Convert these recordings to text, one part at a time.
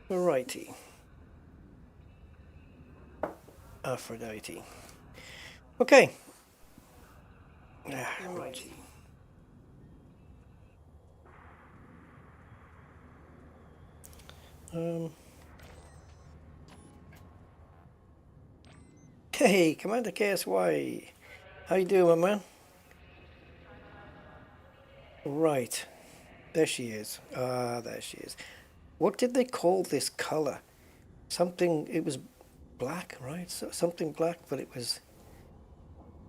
Righty. Aphrodite. Okay. Righty. Hey, Commander KSY. How you doing, my man? Right. There she is. Ah, there she is. What did they call this color? Something, it was black, right? So, something black, but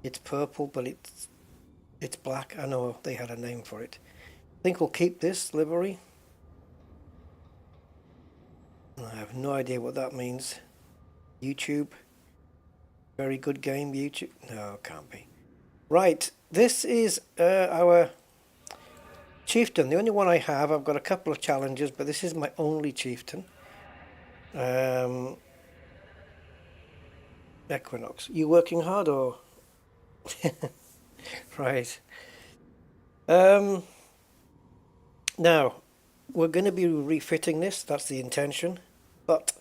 it's purple, but it's black. I know they had a name for it. I think we'll keep this livery. I have no idea what that means. YouTube. Very good game, YouTube. No, can't be. Right, this is our Chieftain, the only one I have. I've got a couple of challenges, but this is my only Chieftain. Equinox. You working hard or? Right. Now, we're going to be refitting this. That's the intention. But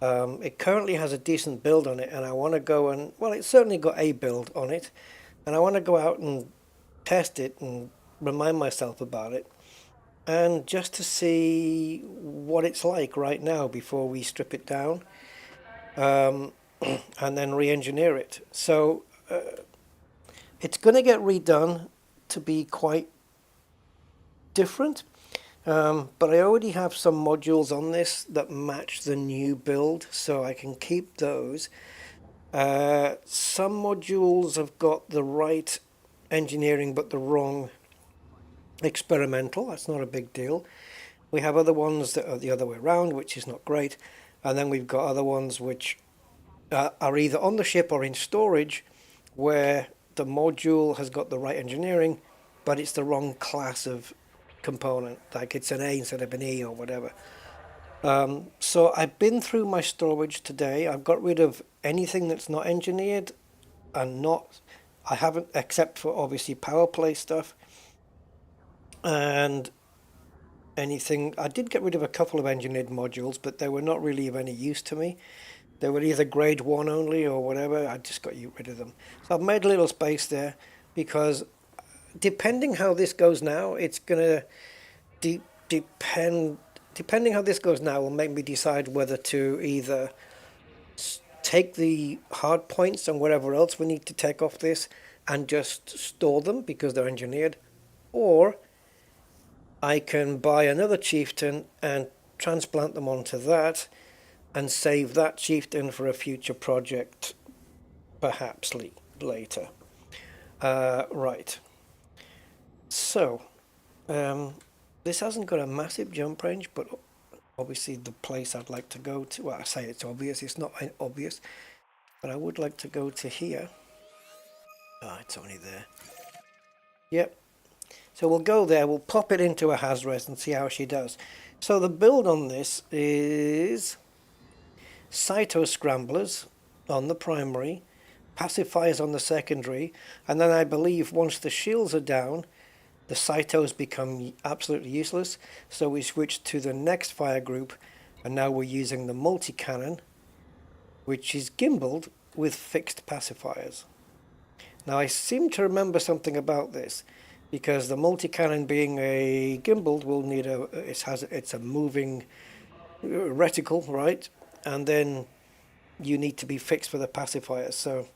it currently has a decent build on it, and I want to go and, well, it's certainly got a build on it, and I want to go out and test it and remind myself about it, and just to see what it's like right now before we strip it down, and then re-engineer it. So it's going to get redone to be quite different. But I already have some modules on this that match the new build, so I can keep those. Some modules have got the right engineering but the wrong experimental. That's not a big deal. We have other ones that are the other way around, which is not great. And then we've got other ones which are either on the ship or in storage, where the module has got the right engineering, but it's the wrong class of component, like it's an A instead of an E or whatever. So I've been through my storage today. I've got rid of anything that's not engineered, and I haven't, except for obviously power play stuff, and anything. I did get rid of a couple of engineered modules, but they were not really of any use to me. They were either grade 1 only or whatever. I just got rid of them. So I've made a little space there, because depending how this goes now, it's going to depending how this goes now will make me decide whether to either take the hard points and whatever else we need to take off this and just store them because they're engineered, or I can buy another Chieftain and transplant them onto that and save that Chieftain for a future project, perhaps later. Right. So, this hasn't got a massive jump range, but obviously the place I'd like to go to, well, I say it's obvious, it's not obvious, but I would like to go to here. Ah, it's only there. Yep. So we'll go there, we'll pop it into a Hazres and see how she does. So the build on this is Cyto scramblers on the primary, pacifiers on the secondary, and then I believe once the shields are down, the Cytos become absolutely useless, so we switched to the next fire group, and now we're using the multi-cannon, which is gimbaled with fixed pacifiers. Now I seem to remember something about this, because the multi-cannon being a gimbaled will need it's a moving reticle, right? And then you need to be fixed for the pacifiers, so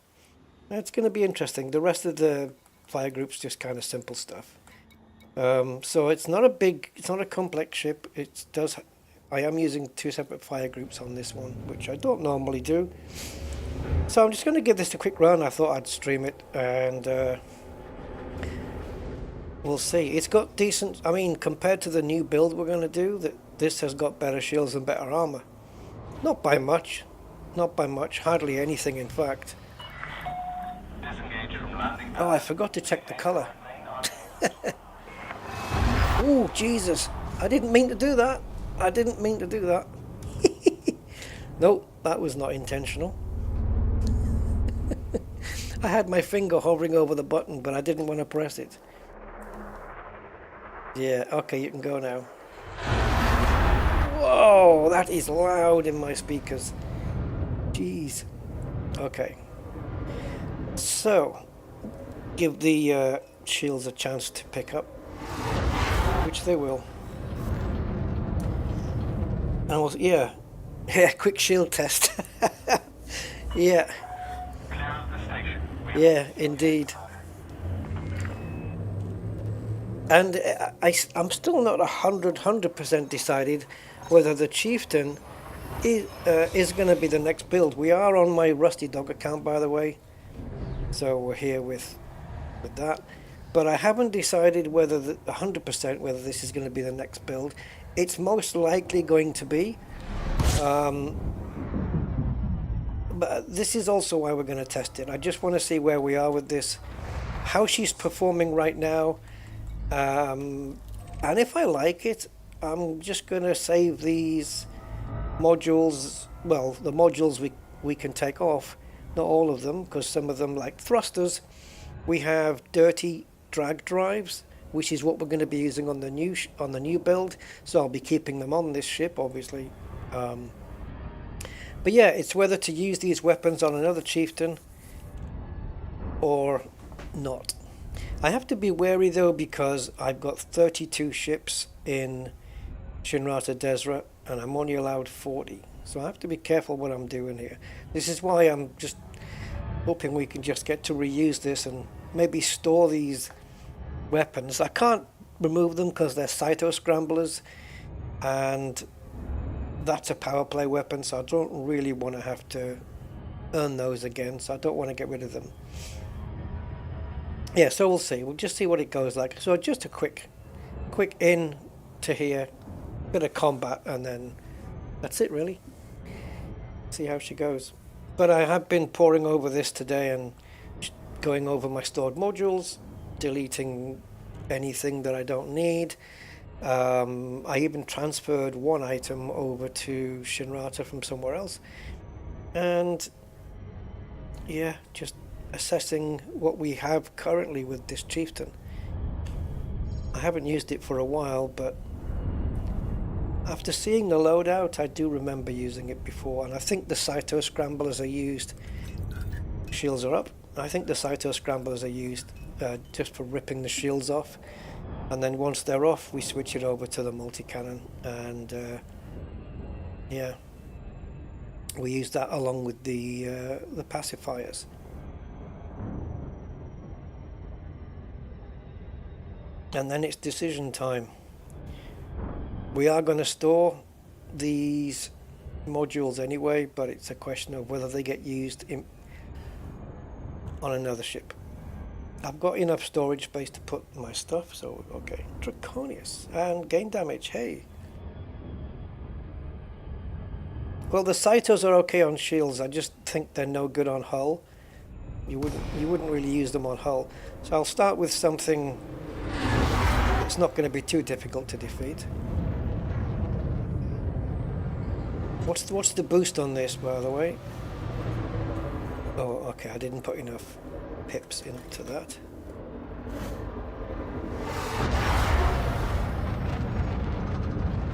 that's going to be interesting. The rest of the fire group's just kind of simple stuff. So it's not a complex ship. I am using 2 separate fire groups on this one, which I don't normally do. So I'm just going to give this a quick run. I thought I'd stream it, and we'll see. It's got decent, I mean, compared to the new build we're going to do, this has got better shields and better armor. Not by much, hardly anything in fact. Oh, I forgot to check the color. Oh, Jesus. I didn't mean to do that. Nope, that was not intentional. I had my finger hovering over the button, but I didn't want to press it. Yeah, okay, you can go now. Whoa, that is loud in my speakers. Jeez. Okay. So, give the shields a chance to pick up, which they will. And also, yeah, quick shield test. Yeah. Yeah, indeed. And I'm still not 100% decided whether the Chieftain is going to be the next build. We are on my Rusty Dog account, by the way, so we're here with that. But I haven't decided whether 100% whether this is going to be the next build. It's most likely going to be. But this is also why we're going to test it. I just want to see where we are with this, how she's performing right now. And if I like it, I'm just going to save these modules. Well, the modules we can take off, not all of them, because some of them, like thrusters, we have dirty drag drives, which is what we're going to be using on the new build. So I'll be keeping them on this ship, obviously. But yeah, it's whether to use these weapons on another Chieftain or not. I have to be wary though, because I've got 32 ships in Shinrata Desra and I'm only allowed 40. So I have to be careful what I'm doing here. This is why I'm just hoping we can just get to reuse this and maybe store these weapons. I can't remove them because they're Cyto scramblers, and that's a power play weapon, so I don't really want to have to earn those again, so I don't want to get rid of them. Yeah, so we'll see. We'll just see what it goes like. So just a quick in to here, bit of combat, and then that's it really. See how she goes. But I have been poring over this today and going over my stored modules, deleting anything that I don't need. I even transferred one item over to Shinrata from somewhere else, and yeah, just assessing what we have currently with this Chieftain. I haven't used it for a while, but after seeing the loadout, I do remember using it before, and I think the Cyto scramblers are used. Shields are up. I think the Cyto scramblers are used just for ripping the shields off, and then once they're off, we switch it over to the multi-cannon, and yeah, we use that along with the pacifiers. And then it's decision time. We are going to store these modules anyway, but it's a question of whether they get used on another ship. I've got enough storage space to put my stuff, so okay. Draconius and gain damage, hey. Well, the Cytos are okay on shields. I just think they're no good on hull. You wouldn't really use them on hull. So I'll start with something that's not going to be too difficult to defeat. What's the boost on this, by the way? Oh, okay, I didn't put enough pips into that.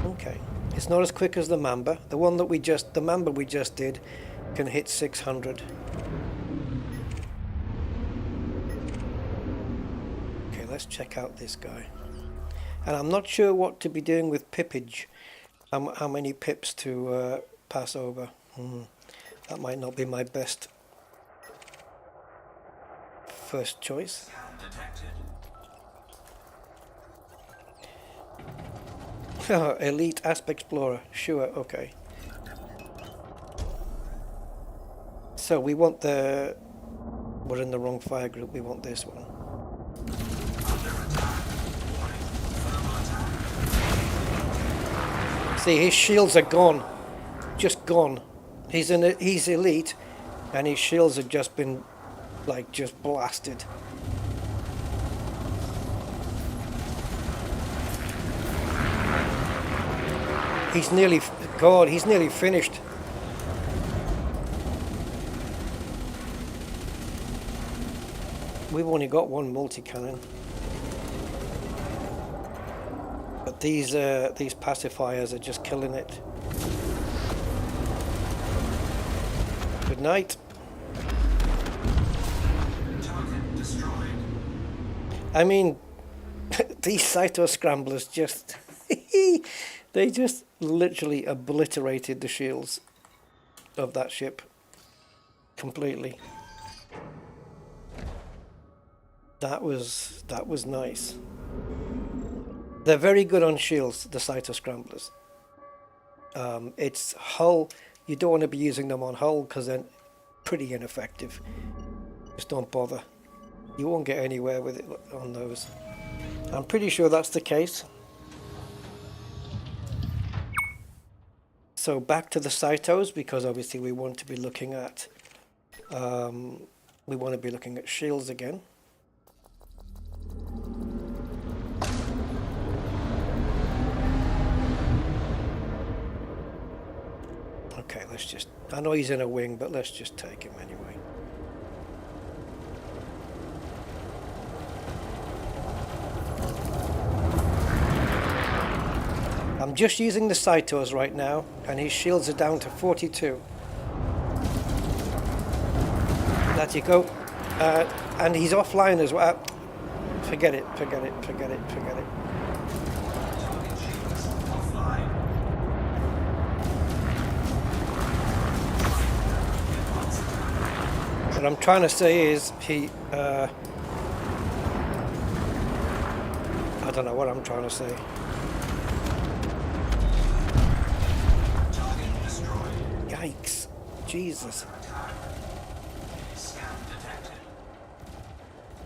Okay, it's not as quick as the Mamba. The Mamba we just did can hit 600. Okay, let's check out this guy. And I'm not sure what to be doing with pippage. How many pips to pass over. That might not be my best first choice. Elite Aspect Explorer, sure, okay. So we want we're in the wrong fire group, we want this one. See, his shields are gone, just gone. He's elite, and his shields have just been, like, just blasted. He's nearly finished. We've only got one multi-cannon. But These pacifiers are just killing it. Good night. Target destroyed. I mean, these Cyto scramblers just they just literally obliterated the shields of that ship completely. That was nice. They're very good on shields, the Cyto scramblers. It's hull. You don't want to be using them on hull because they're pretty ineffective. Just don't bother. You won't get anywhere with it on those. I'm pretty sure that's the case. So back to the Cytos, because obviously we want to be looking at shields again. Okay, let's just, I know he's in a wing, but let's just take him anyway. I'm just using the Cytos right now, and his shields are down to 42. There you go. And he's offline as well. Forget it. What I'm trying to say is I don't know what I'm trying to say. Yikes. Jesus.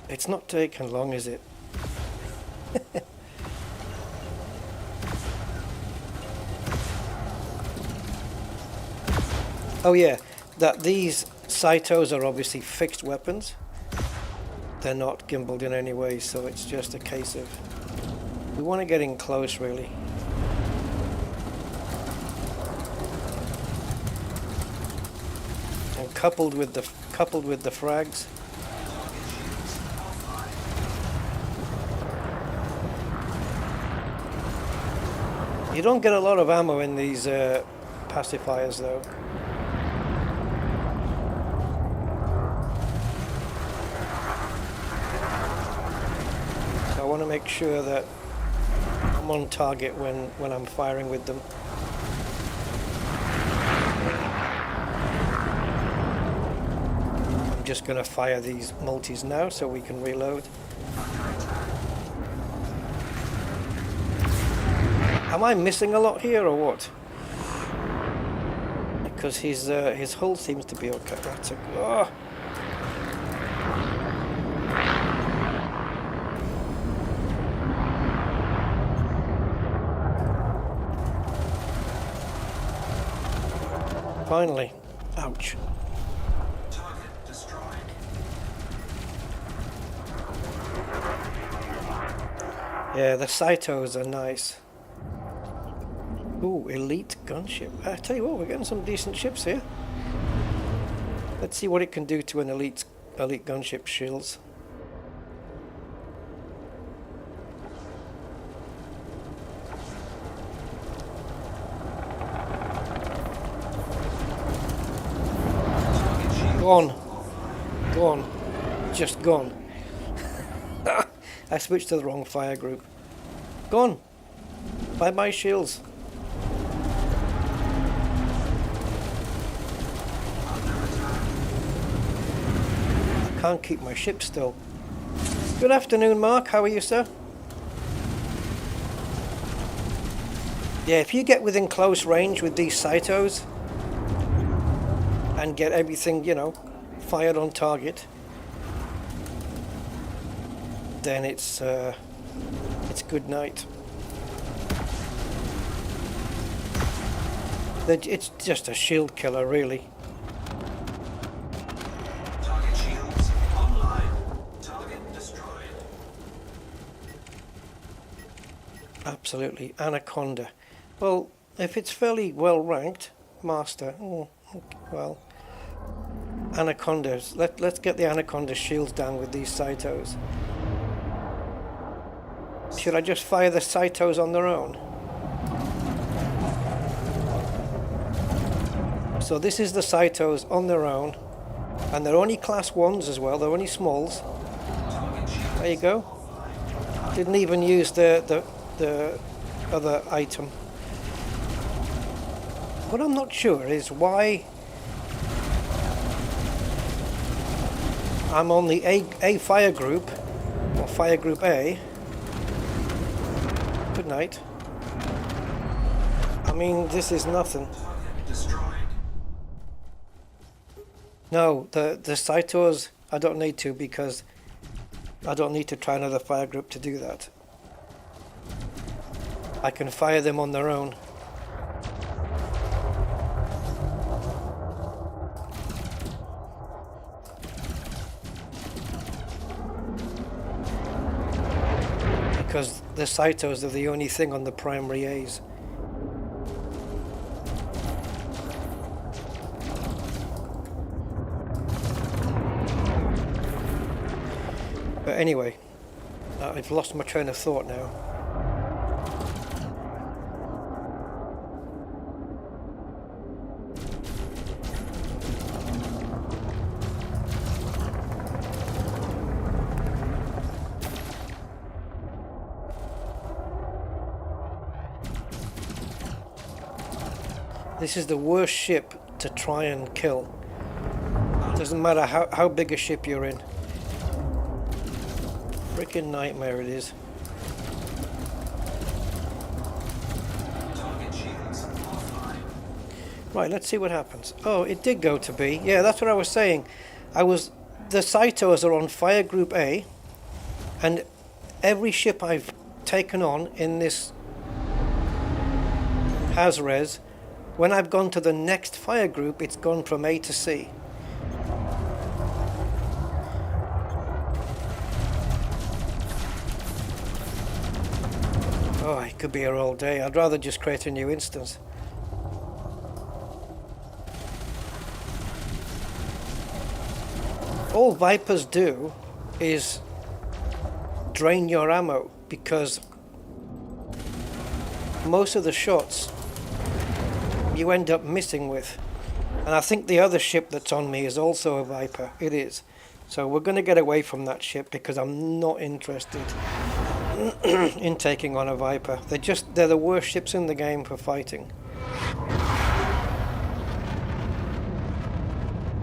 It's not taking long, is it? Oh yeah, that these Cytos are obviously fixed weapons. They're not gimbaled in any way, so it's just a case of we want to get in close, really. And coupled with the frags. You don't get a lot of ammo in these pacifiers, though. So I want to make sure that I'm on target when I'm firing with them. I'm just going to fire these multis now so we can reload. Am I missing a lot here or what? Because his hull seems to be okay. That's a Finally. Ouch. Target destroyed. Yeah, the Cytos are nice. Ooh, elite gunship. I tell you what, we're getting some decent ships here. Let's see what it can do to an elite gunship shields. Gone. Just gone. I switched to the wrong fire group. Gone. Bye-bye shields. Can't keep my ship still. Good afternoon, Mark. How are you, sir? Yeah, if you get within close range with these Cytos and get everything, you know, fired on target, then it's good night. It's just a shield killer, really. Absolutely, Anaconda. Well, if it's fairly well ranked, Master. Oh, well, Anacondas. Let's get the Anaconda shields down with these Cytos. Should I just fire the Cytos on their own? So this is the Cytos on their own, and they're only class 1s as well, they're only smalls. There you go. Didn't even use the other item. What I'm not sure is why I'm on the A fire group, or fire group A. Good night. I mean, this is nothing. No, the Cytos, I don't need to, because I don't need to try another fire group to do that. I can fire them on their own. Because the Cytos are the only thing on the primary A's. But anyway, I've lost my train of thought now. This is the worst ship to try and kill. Doesn't matter how big a ship you're in. Freaking nightmare it is. Right, let's see what happens. Oh, it did go to B. Yeah, that's what I was saying. The Cytos are on fire group A, and every ship I've taken on in this Has-Res, when I've gone to the next fire group, it's gone from A to C. Oh, it could be here all day. I'd rather just create a new instance. All Vipers do is drain your ammo, because most of the shots you end up missing with. And I think the other ship that's on me is also a Viper. It is. So we're going to get away from that ship, because I'm not interested in taking on a Viper. They're the worst ships in the game for fighting.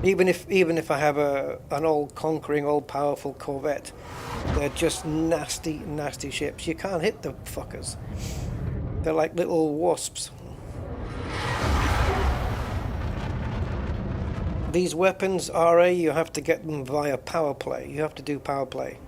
Even if I have an all-conquering, all-powerful Corvette, they're just nasty ships. You can't hit the fuckers. They're like little wasps. These weapons, RA, you have to get them via power play. You have to do power play.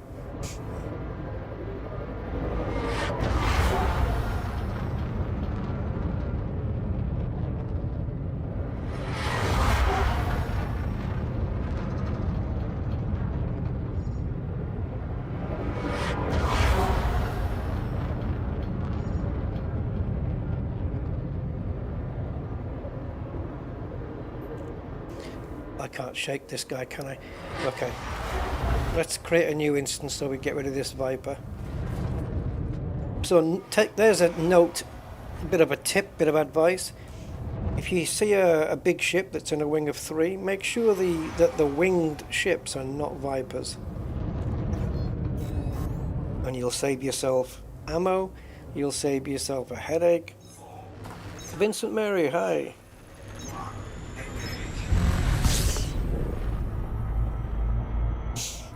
I can't shake this guy, can I? Okay. Let's create a new instance so we get rid of this Viper. So there's a note, a bit of a tip, bit of advice. If you see a big ship that's in a wing of 3, make sure that the winged ships are not Vipers. And you'll save yourself ammo, you'll save yourself a headache. Vincent Mary, hi.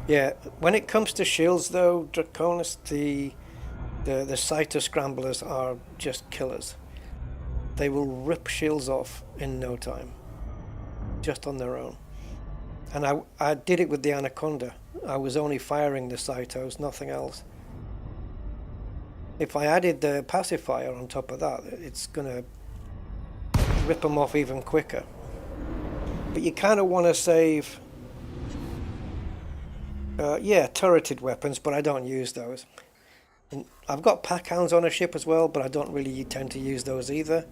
Yeah, when it comes to shields though, Draconis, the Cyto Scramblers are just killers. They will rip shields off in no time, just on their own. And I did it with the Anaconda. I was only firing the Cytos, nothing else. If I added the pacifier on top of that, it's gonna rip them off even quicker. But you kind of want to save... yeah, turreted weapons, but I don't use those. And I've got pack hounds on a ship as well, but I don't really tend to use those either.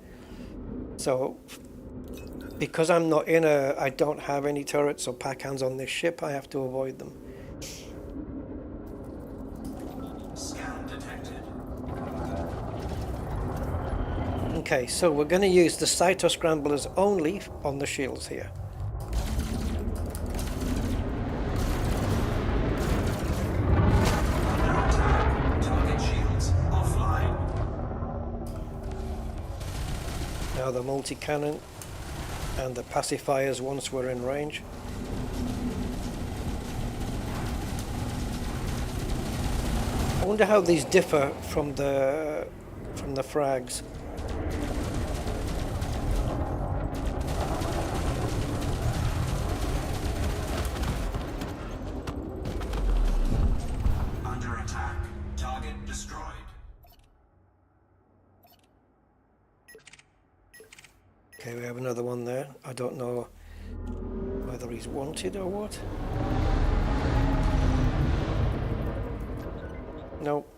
So, because I'm not I don't have any turrets or pack hounds on this ship, I have to avoid them. Scan detected. Okay, so we're going to use the Cyto scramblers only on the shields here. Under attack. Target shields offline. Now the multi-cannon and the pacifiers once we're in range. I wonder how these differ from the frags. Under attack. Target destroyed. Okay, we have another one there. I don't know whether he's wanted or what. Nope.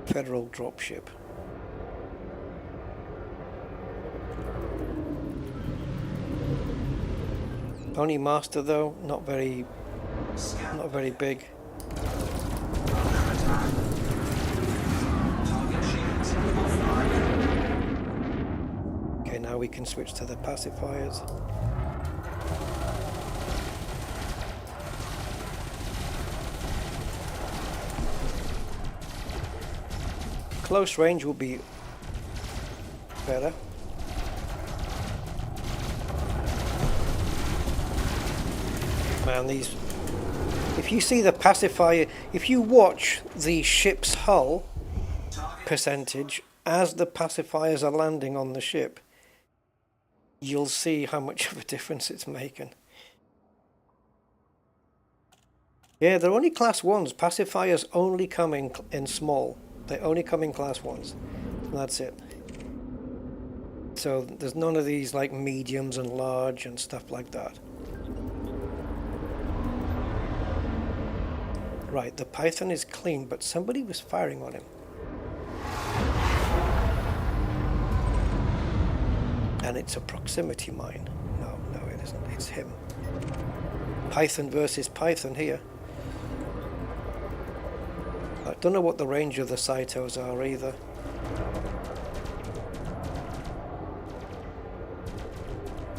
Federal dropship. Only master though, not very big. Under attack. Target shields offline. Okay, now we can switch to the pacifiers. Close range will be better. Man, these... If you see the pacifier... If you watch the ship's hull percentage as the pacifiers are landing on the ship, you'll see how much of a difference it's making. Yeah, they're only class 1s. Pacifiers only come in small. They only come in class 1s. And that's it. So there's none of these like mediums and large and stuff like that. Right, the Python is clean, but somebody was firing on him. And it's a proximity mine. No, it isn't. It's him. Python versus Python here. I don't know what the range of the Cytos are either.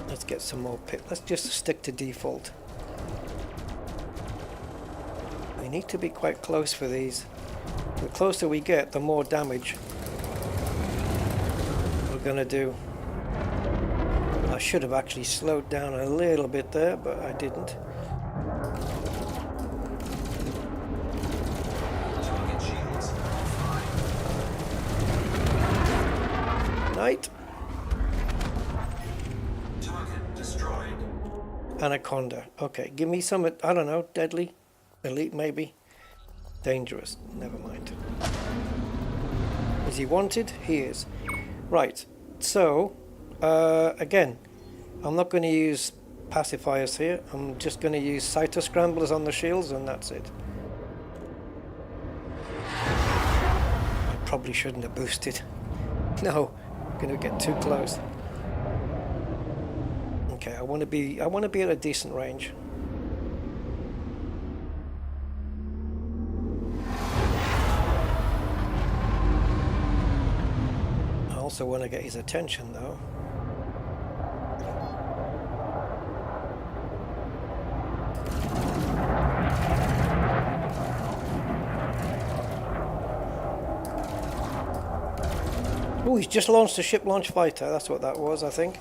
Let's get some more pit. Let's just stick to default. We need to be quite close for these. The closer we get, the more damage we're gonna do. I should have actually slowed down a little bit there, but I didn't. Target shields offline. Night. Target destroyed. Anaconda. Okay, give me some, I don't know, deadly? Elite maybe? Dangerous. Never mind. Is he wanted? He is. Right. So, again, I'm not going to use pacifiers here. I'm just going to use Cyto scramblers on the shields and that's it. I probably shouldn't have boosted. No, I'm going to get too close. Okay, I want to be at a decent range. I also want to get his attention though. Oh, he's just launched a ship launch fighter. That's what that was, I think.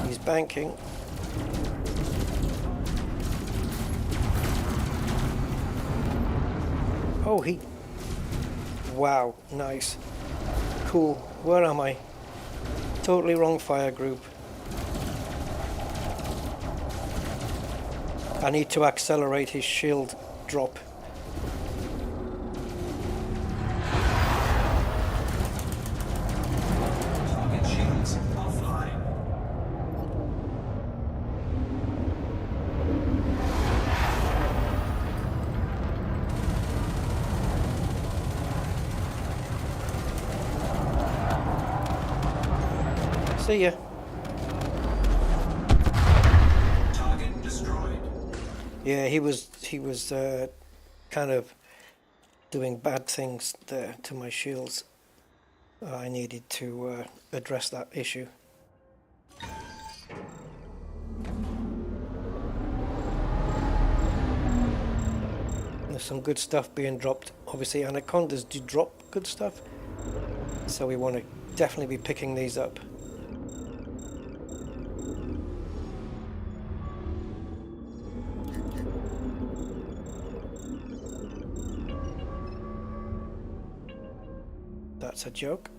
He's banking. Oh, he... Wow, nice. Cool. Where am I? Totally wrong fire group. I need to accelerate his shield drop. Target shields offline. See ya. Target destroyed. Yeah, he was kind of doing bad things there to my shields. I needed to address that issue. There's some good stuff being dropped. Obviously, Anacondas do drop good stuff, so we want to definitely be picking these up. That's a joke.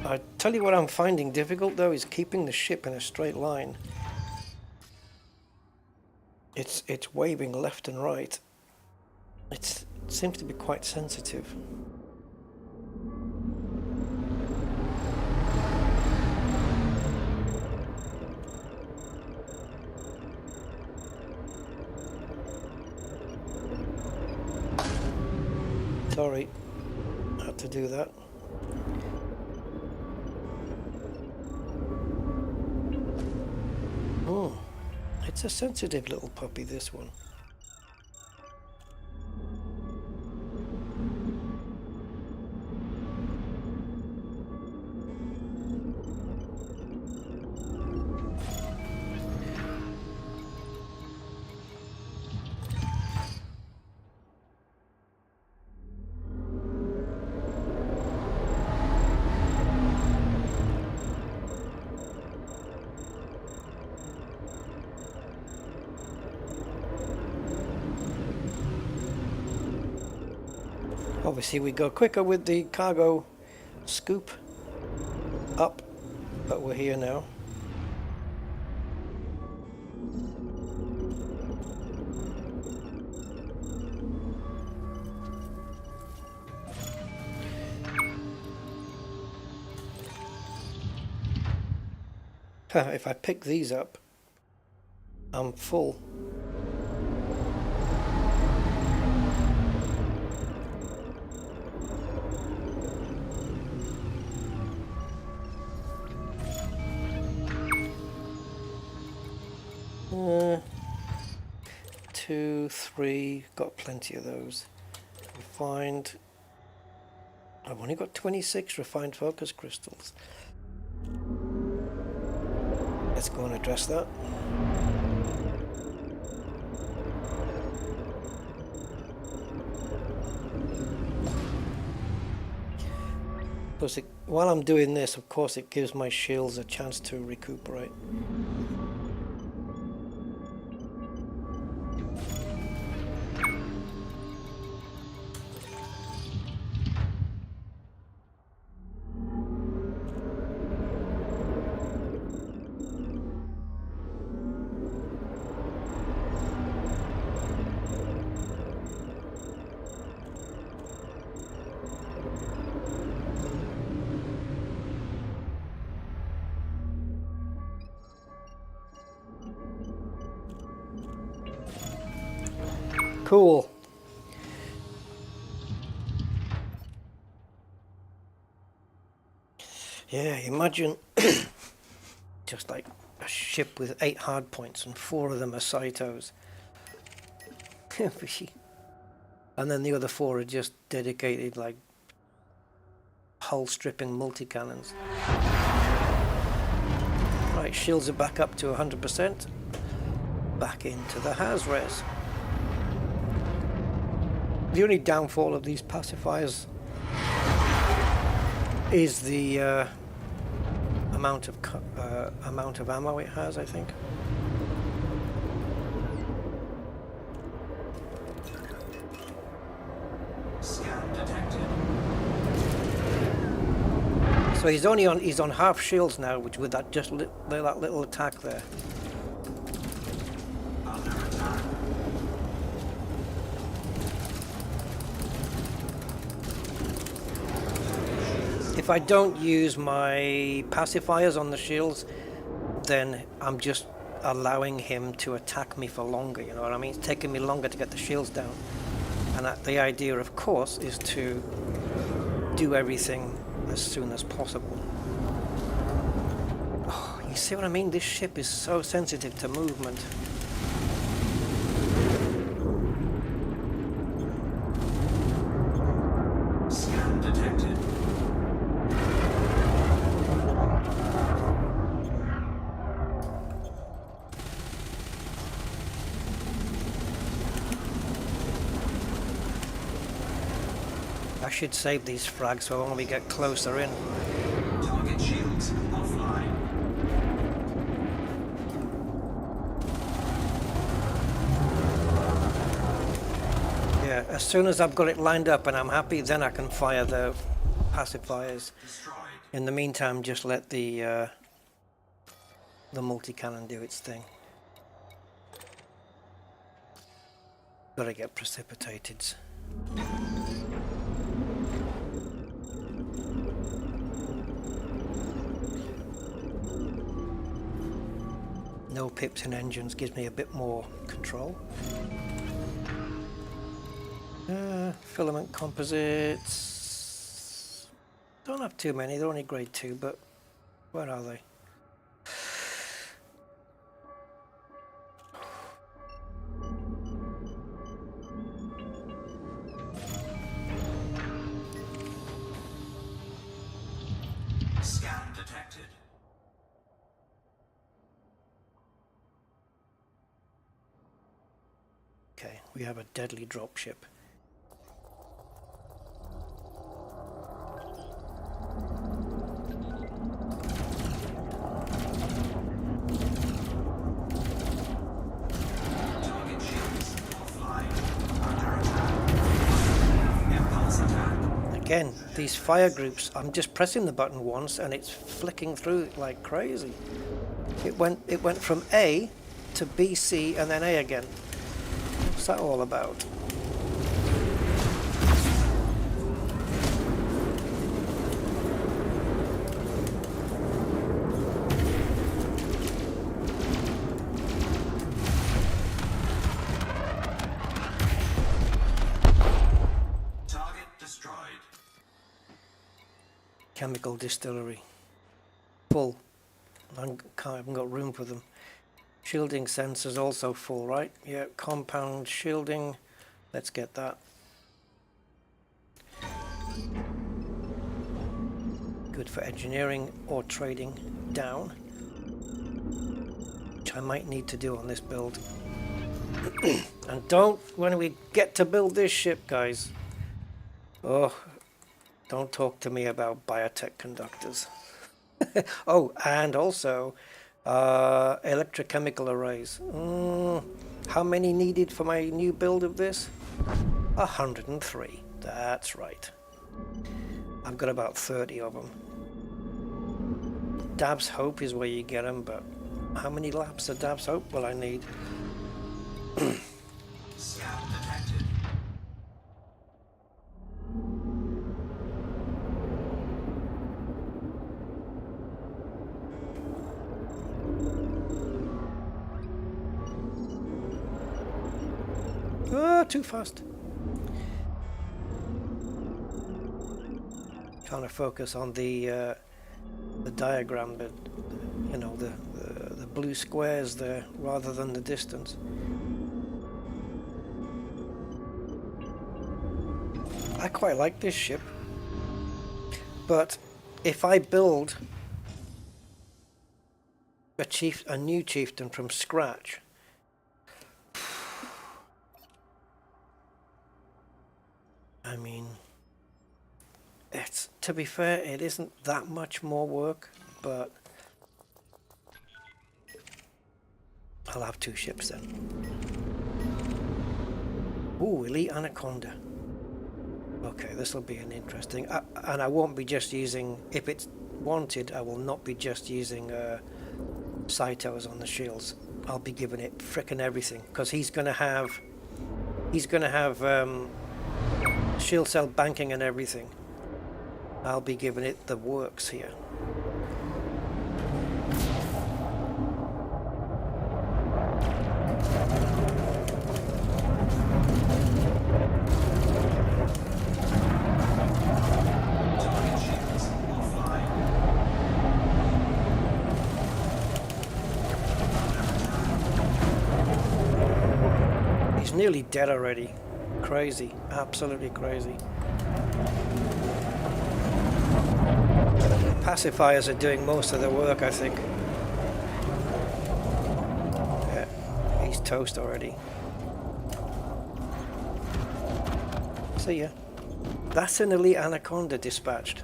I tell you what I'm finding difficult though is keeping the ship in a straight line. It's waving left and right. It seems to be quite sensitive. Sorry, had to do that. Oh, it's a sensitive little puppy, this one. Obviously we go quicker with the cargo scoop up, but we're here now. If I pick these up, I'm full. Two, three, got plenty of those. Refined. I've only got 26 refined focus crystals. Let's go and address that. Plus, while I'm doing this, of course, it gives my shields a chance to recuperate. Cool. Yeah, imagine just like a ship with 8 hard points and 4 of them are Cytos. And then the other 4 are just dedicated like hull stripping multi-cannons. Right, shields are back up to 100%. Back into the Has-Res. The only downfall of these pacifiers is the amount of ammo it has, I think. Scan detected. So he's on half shields now, which with that that little attack there. Under attack. If I don't use my pacifiers on the shields, then I'm just allowing him to attack me for longer, you know what I mean? It's taking me longer to get the shields down. And the idea, of course, is to do everything as soon as possible. Oh, you see what I mean? This ship is so sensitive to movement. I should save these frags for when we get closer in. Target shields offline. Yeah, as soon as I've got it lined up and I'm happy, then I can fire the pacifiers. Destroyed. In the meantime, just let the multi-cannon do its thing. Gotta get precipitated. No pips in engines gives me a bit more control. Filament composites. Don't have too many, they're only grade 2, but where are they? Scan detected. Okay, we have a deadly dropship. Target shields offline. Under attack. Impulse attack. Again, these fire groups, I'm just pressing the button once and it's flicking through it like crazy. It went from A to B, C, and then A again. What's that all about? Target destroyed. Chemical distillery. Full. I haven't got room for them. Shielding sensors also full, right? Yeah, compound shielding. Let's get that. Good for engineering or trading down, which I might need to do on this build. And don't, when we get to build this ship, guys, oh, don't talk to me about biotech conductors. Oh, and also electrochemical arrays. How many needed for my new build of this? 103. That's right. I've got about 30 of them. Dab's Hope is where you get them, but how many laps of Dab's Hope will I need? Scan detected. Ah, too fast. Trying to focus on the diagram, but you know, the blue squares there rather than the distance. I quite like this ship, but if I build a new chieftain from scratch, I mean, it's, to be fair, it isn't that much more work, but I'll have 2 ships then. Ooh, Elite Anaconda. Okay, this will be an interesting, and I won't be just using, if it's wanted, I will not be just using Cytos on the shields. I'll be giving it frickin' everything, because he's gonna have shield cell banking and everything. I'll be giving it the works here. Target shields offline. He's nearly dead already. Crazy, absolutely crazy. Pacifiers are doing most of the work, I think. Yeah, he's toast already. See ya. That's an elite Anaconda dispatched.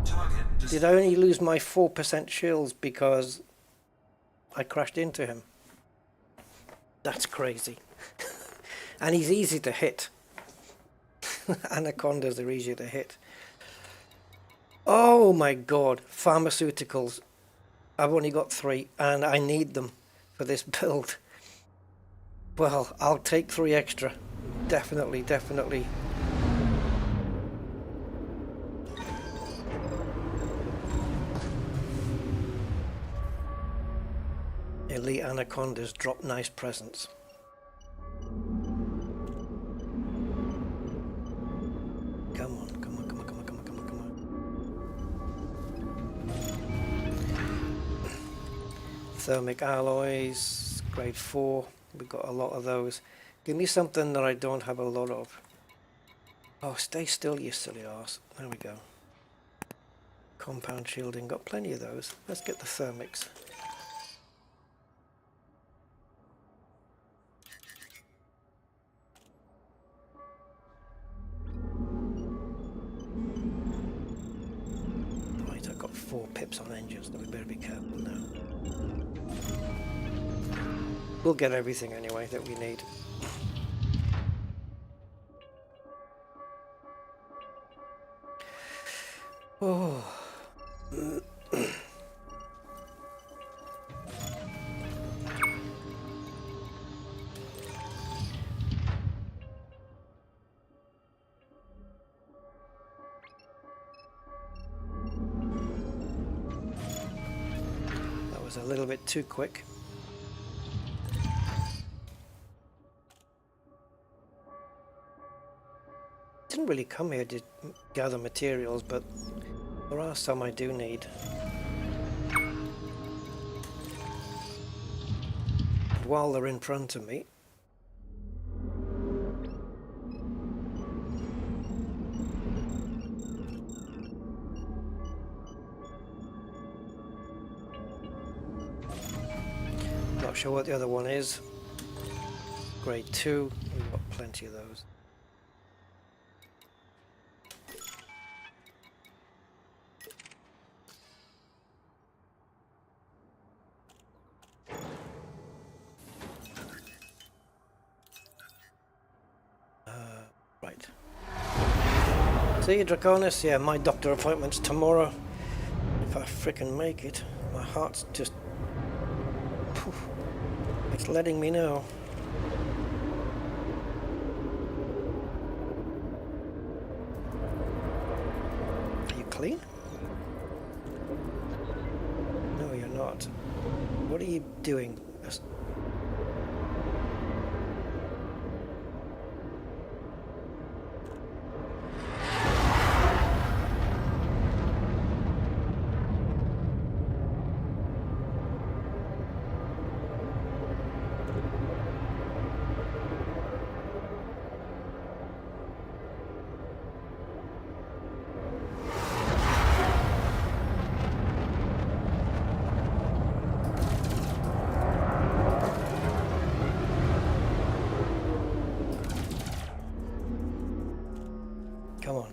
Target Did I only lose my 4% shields because I crashed into him? That's crazy. And he's easy to hit. Anacondas are easier to hit. Oh my god, pharmaceuticals. I've only got 3 and I need them for this build. Well, I'll take 3 extra. Definitely, definitely. Elite Anacondas drop nice presents. Come on, come on, come on, come on, come on, come on, come on. Thermic alloys, grade 4. We've got a lot of those. Give me something that I don't have a lot of. Oh, stay still, you silly arse. There we go. Compound shielding, got plenty of those. Let's get the thermics. Right, I've got 4 pips on engines, so we better be careful now. We'll get everything anyway that we need. Oh. That was a little bit too quick. Didn't really come here to gather materials, but there are some I do need. And while they're in front of me, not sure what the other one is. Grade 2, we've got plenty of those. Right. See you, Draconis. Yeah, my doctor appointment's tomorrow. If I frickin' make it. My heart's just... Poof, it's letting me know. Are you clean? No, you're not. What are you doing?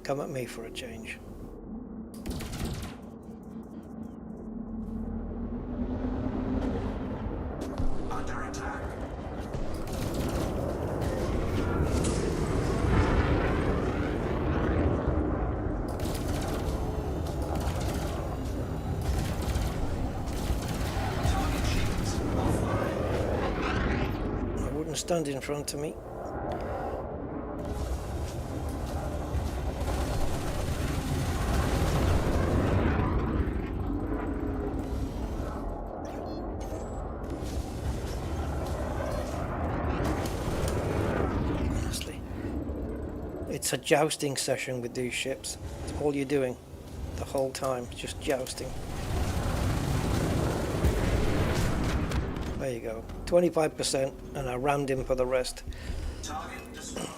Come at me for a change. under attack. Target shields offline. I wouldn't stand in front of me. It's a jousting session with these ships. It's all you're doing the whole time, just jousting. There you go, 25%, and I rammed him for the rest. Target destroyed.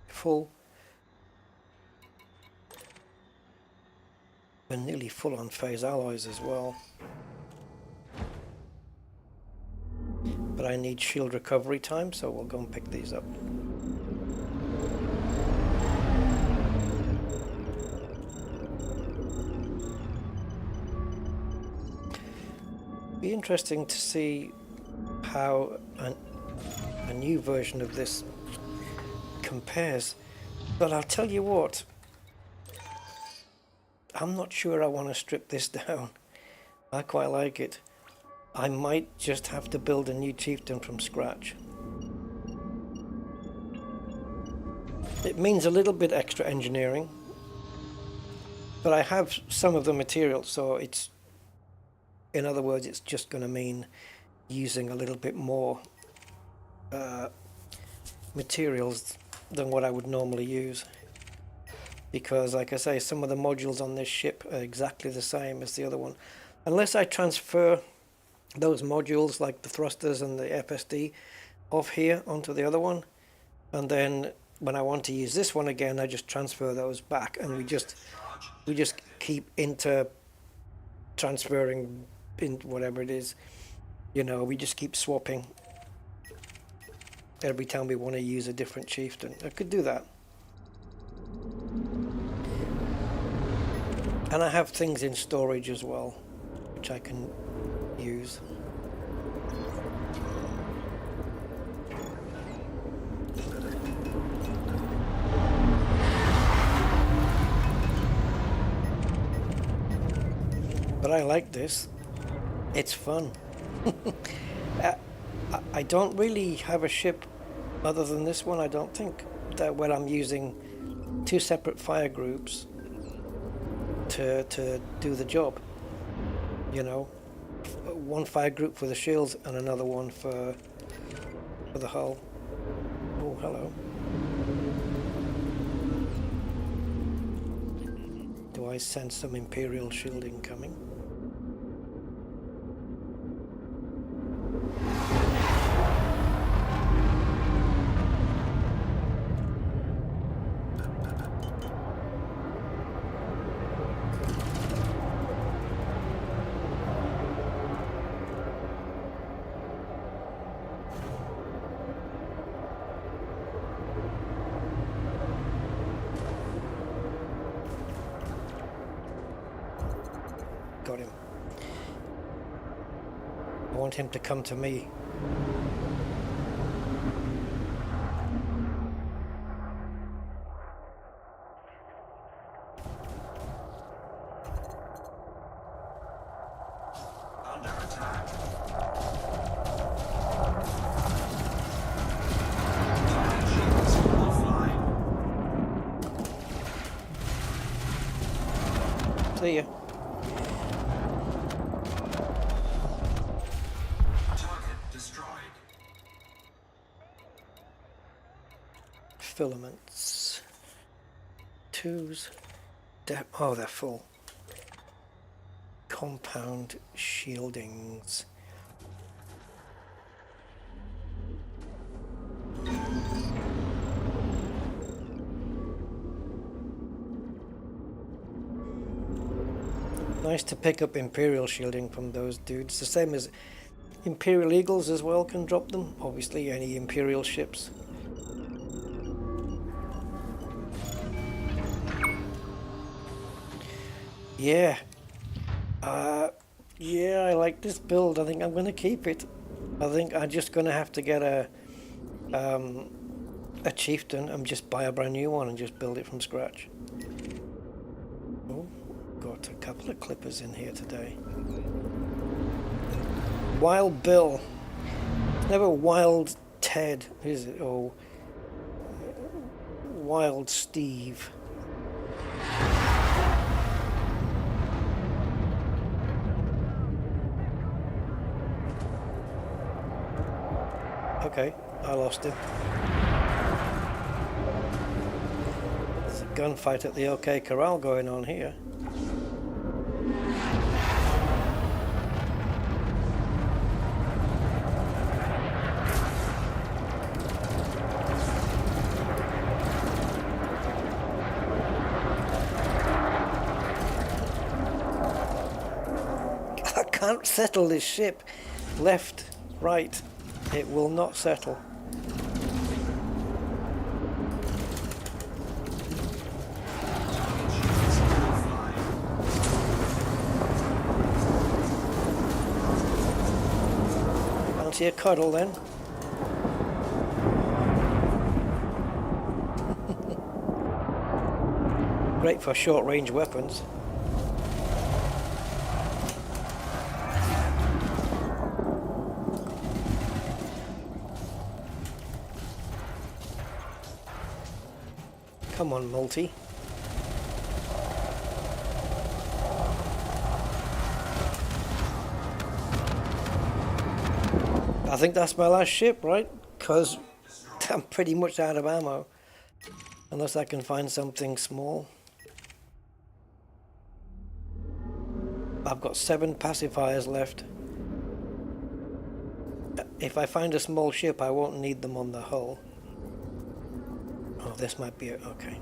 Full. We're nearly full on phase alloys as well. But but I need shield recovery time, so we'll go and pick these up. Be interesting to see how a new version of this compares, but I'll tell you what, I'm not sure I want to strip this down. I quite like it. I might just have to build a new Chieftain from scratch. It means a little bit extra engineering, but I have some of the materials, so it's, in other words, it's just going to mean using a little bit more materials than what I would normally use, because like I say, some of the modules on this ship are exactly the same as the other one, unless I transfer those modules like the thrusters and the FSD off here onto the other one, and then when I want to use this one again, I just transfer those back, and we just keep transferring in whatever it is, you know, we just keep swapping every time we want to use a different Chieftain. I could do that. And I have things in storage as well, which I can use. But I like this. It's fun. I don't really have a ship other than this one, I don't think, that where I'm using two separate fire groups to do the job. You know, one fire group for the shields and another one for the hull. Oh, hello. Do I sense some Imperial shielding coming? Got him. I want him to come to me. Under attack. Target shields offline. See ya. Filaments. Twos. Oh, they're full. Compound shieldings. Nice to pick up Imperial shielding from those dudes. The same as Imperial Eagles as well can drop them. Obviously, any Imperial ships. Yeah. Yeah, I like this build. I think I'm going to keep it. I think I'm just going to have to get a Chieftain and just buy a brand new one and just build it from scratch. Oh, got a couple of clippers in here today. Wild Bill. It's never Wild Ted, is it? Or Wild Steve. Okay, I lost him. There's a gunfight at the OK Corral going on here. I can't settle this ship. Left, right. It will not settle. Fancy a cuddle then? Great for short-range weapons. Come on, multi. I think that's my last ship, right? Because I'm pretty much out of ammo. Unless I can find something small. I've got 7 pacifiers left. If I find a small ship, I won't need them on the hull. Oh, this might be it. Okay.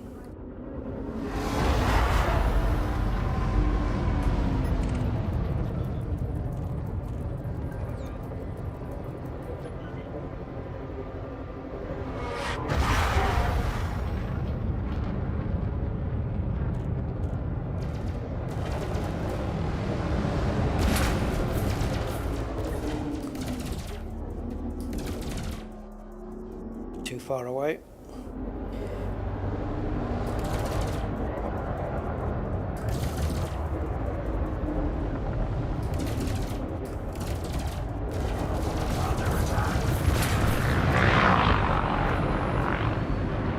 Too far away.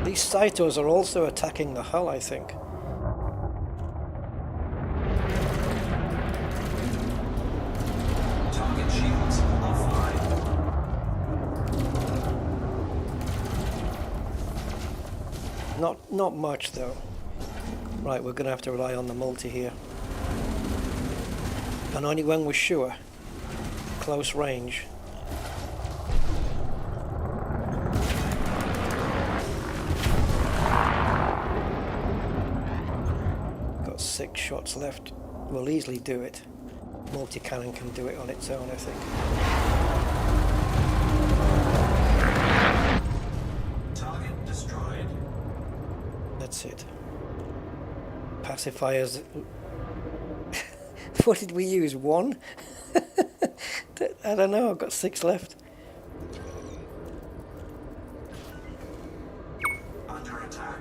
These Cytos are also attacking the hull, I think. Target shields offline. Not much though. Right, we're gonna have to rely on the multi here. And only when we're sure. Close range. Got 6 shots left. We'll easily do it. Multi-cannon can do it on its own, I think. Target destroyed. That's it. Pacifiers. What did we use? 1? I don't know, I've got 6 left. Under attack.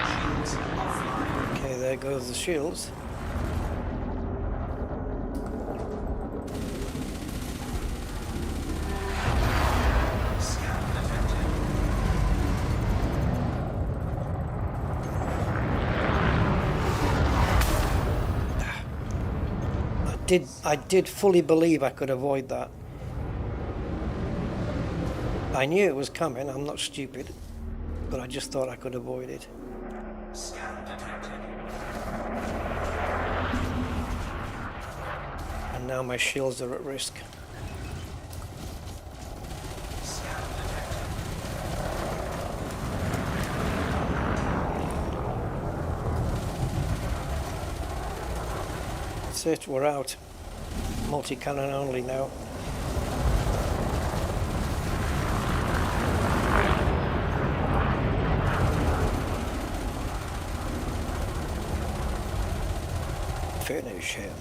Shields offline. Okay, there goes the shields. Scan detected. I did fully believe I could avoid that. I knew it was coming, I'm not stupid, but I just thought I could avoid it. Scan detected. And now my shields are at risk. Scan detected. That's it, we're out. Multi-cannon only now. Finish him.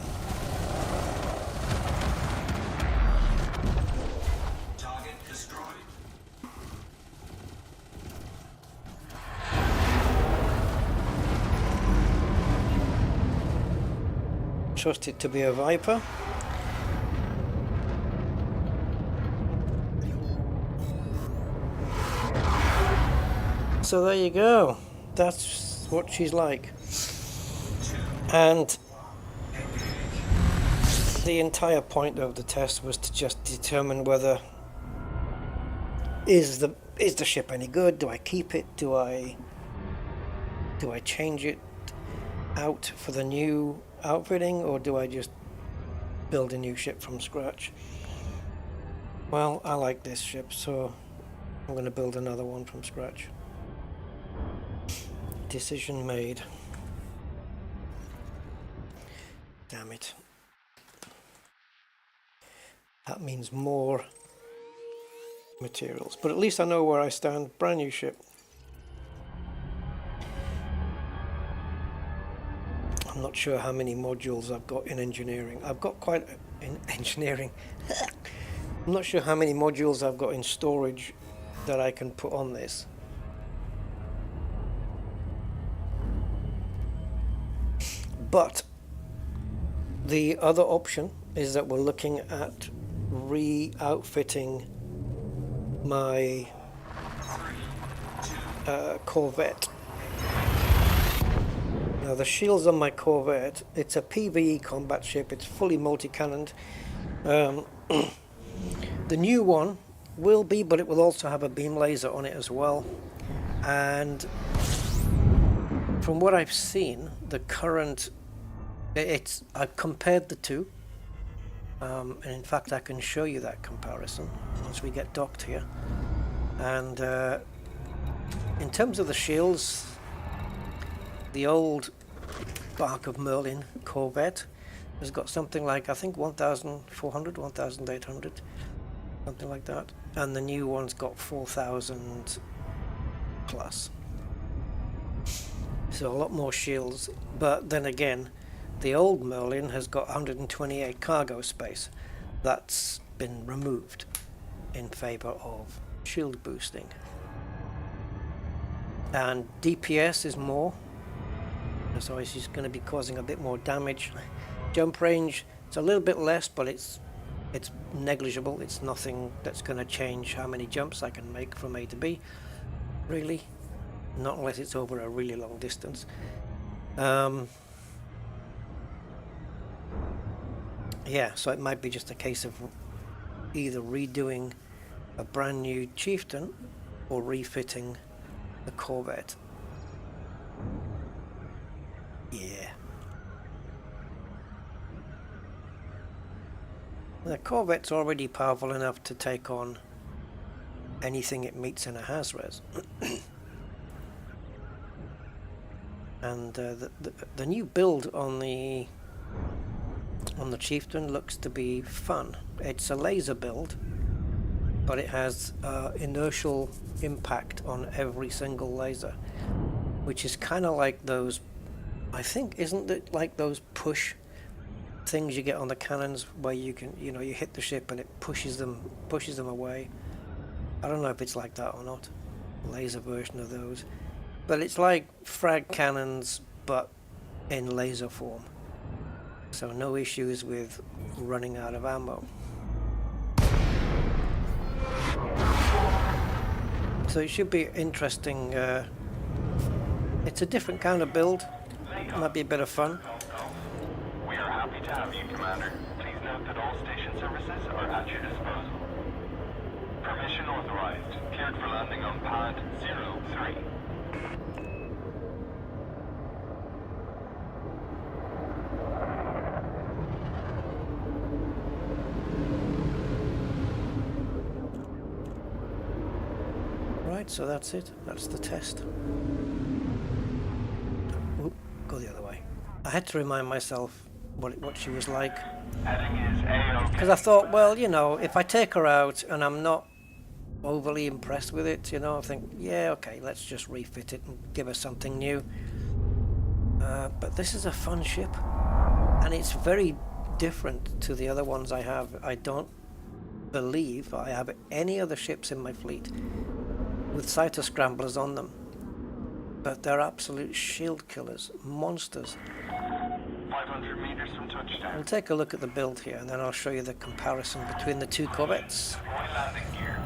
Target destroyed. Trust it to be a Viper. So there you go. That's what she's like. And the entire point of the test was to just determine whether is the ship any good? Do I keep it? Do I change it out for the new outfitting, or do I just build a new ship from scratch? Well, I like this ship, so I'm going to build another one from scratch. Decision made. Damn it. That means more materials. But at least I know where I stand. Brand new ship. I'm not sure how many modules I've got in engineering. I've got quite in engineering. I'm not sure how many modules I've got in storage that I can put on this. But the other option is that we're looking at re-outfitting my Corvette. Now the shields on my Corvette, it's a PvE combat ship, it's fully multi-cannoned. The new one will be, but it will also have a beam laser on it as well. And from what I've seen, the current, I've compared the two. And in fact, I can show you that comparison once we get docked here. And in terms of the shields, the old Bark of Merlin Corvette has got something like, I think, 1,400, 1,800, something like that. And the new one's got 4,000 plus. So a lot more shields. But then again, the old Merlin has got 128 cargo space. That's been removed in favor of shield boosting. And DPS is more, so it's just going to be causing a bit more damage. Jump range, it's a little bit less, but it's negligible. It's nothing that's going to change how many jumps I can make from A to B, really, not unless it's over a really long distance. Yeah, so it might be just a case of either redoing a brand new Chieftain or refitting the Corvette. Yeah. The Corvette's already powerful enough to take on anything it meets in a Hazres. And the new build on the Chieftain looks to be fun. It's a laser build, but it has inertial impact on every single laser, which is kind of like those, I think, isn't it like those push things you get on the cannons where you can, you hit the ship and it pushes them away. I don't know if it's like that or not, laser version of those, but it's like frag cannons but in laser form, so no issues with running out of ammo. So it should be interesting. It's a different kind of build. Might be a bit of fun. We are happy to have you, Commander. Please note that all station services are at your disposal. Permission authorized. Cleared for landing on pad 03. Right, so that's it. That's the test. Oop, go the other way. I had to remind myself what she was like. Heading is A-OK. Because I thought, well, if I take her out and I'm not overly impressed with it, I think, yeah, okay, let's just refit it and give her something new. But this is a fun ship, and it's very different to the other ones I have. I don't believe I have any other ships in my fleet with Cyto scramblers on them, but they're absolute shield killers, monsters. 500 meters from touchdown. We'll take a look at the build here, and then I'll show you the comparison between the two Corvettes. Deploy landing gear.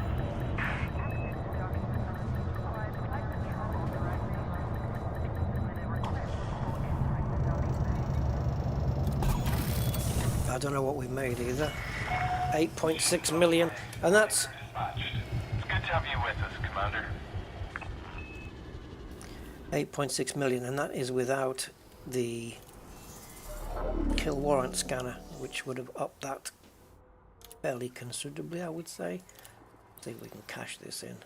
I don't know what we made either. 8.6 million, and that's Dispatched. It's good to have you with us, Commander. 8.6 million, and that is without the kill warrant scanner, which would have upped that fairly considerably, I would say. See if we can cash this in.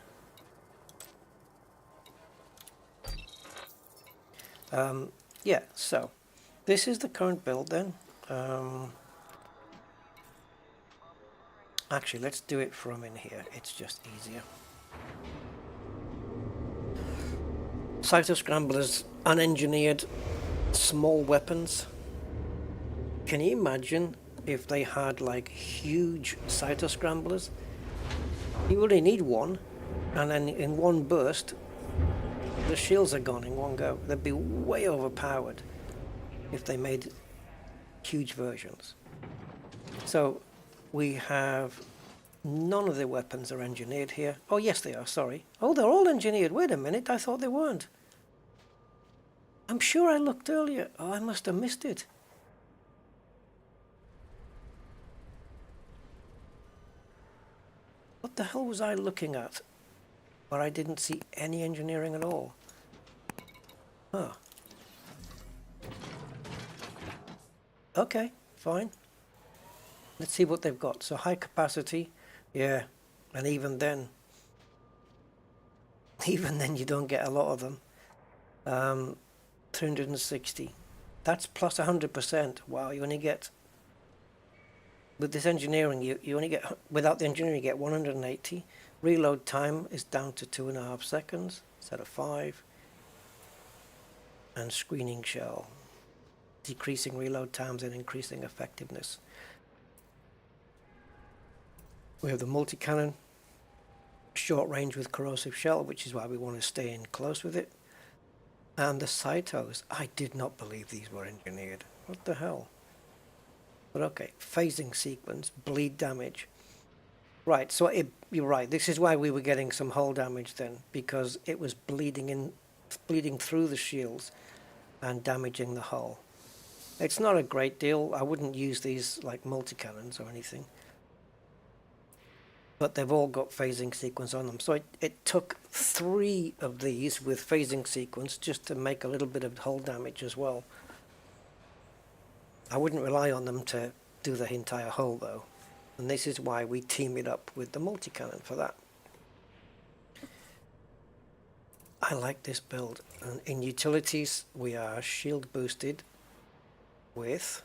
Yeah, so this is the current build then. Actually, let's do it from in here. It's just easier. Cyto Scramblers, unengineered small weapons. Can you imagine if they had like huge Cyto Scramblers? You only need one, and then in one burst, the shields are gone in one go. They'd be way overpowered if they made huge versions. So we have none of the weapons are engineered here. Oh yes they are, sorry. Oh, they're all engineered. Wait a minute, I thought they weren't. I'm sure I looked earlier. Oh, I must have missed it. What the hell was I looking at where I didn't see any engineering at all? Huh. Okay, fine. Let's see what they've got. So high capacity, yeah, and even then you don't get a lot of them. 360. That's plus 100%. Wow, you only get, with this engineering, you only get, without the engineering, you get 180. Reload time is down to 2.5 seconds instead of 5. And screening shell, decreasing reload times and increasing effectiveness. We have the multi-cannon, short range with corrosive shell, which is why we want to stay in close with it. And the Cytos, I did not believe these were engineered. What the hell? But okay, phasing sequence, bleed damage. Right, so you're right, this is why we were getting some hull damage then, because it was bleeding through the shields and damaging the hull. It's not a great deal. I wouldn't use these like multi-cannons or anything. But they've all got phasing sequence on them. So it took 3 of these with phasing sequence just to make a little bit of hull damage as well. I wouldn't rely on them to do the entire hull though. And this is why we team it up with the multi-cannon for that. I like this build. And in utilities, we are shield boosted with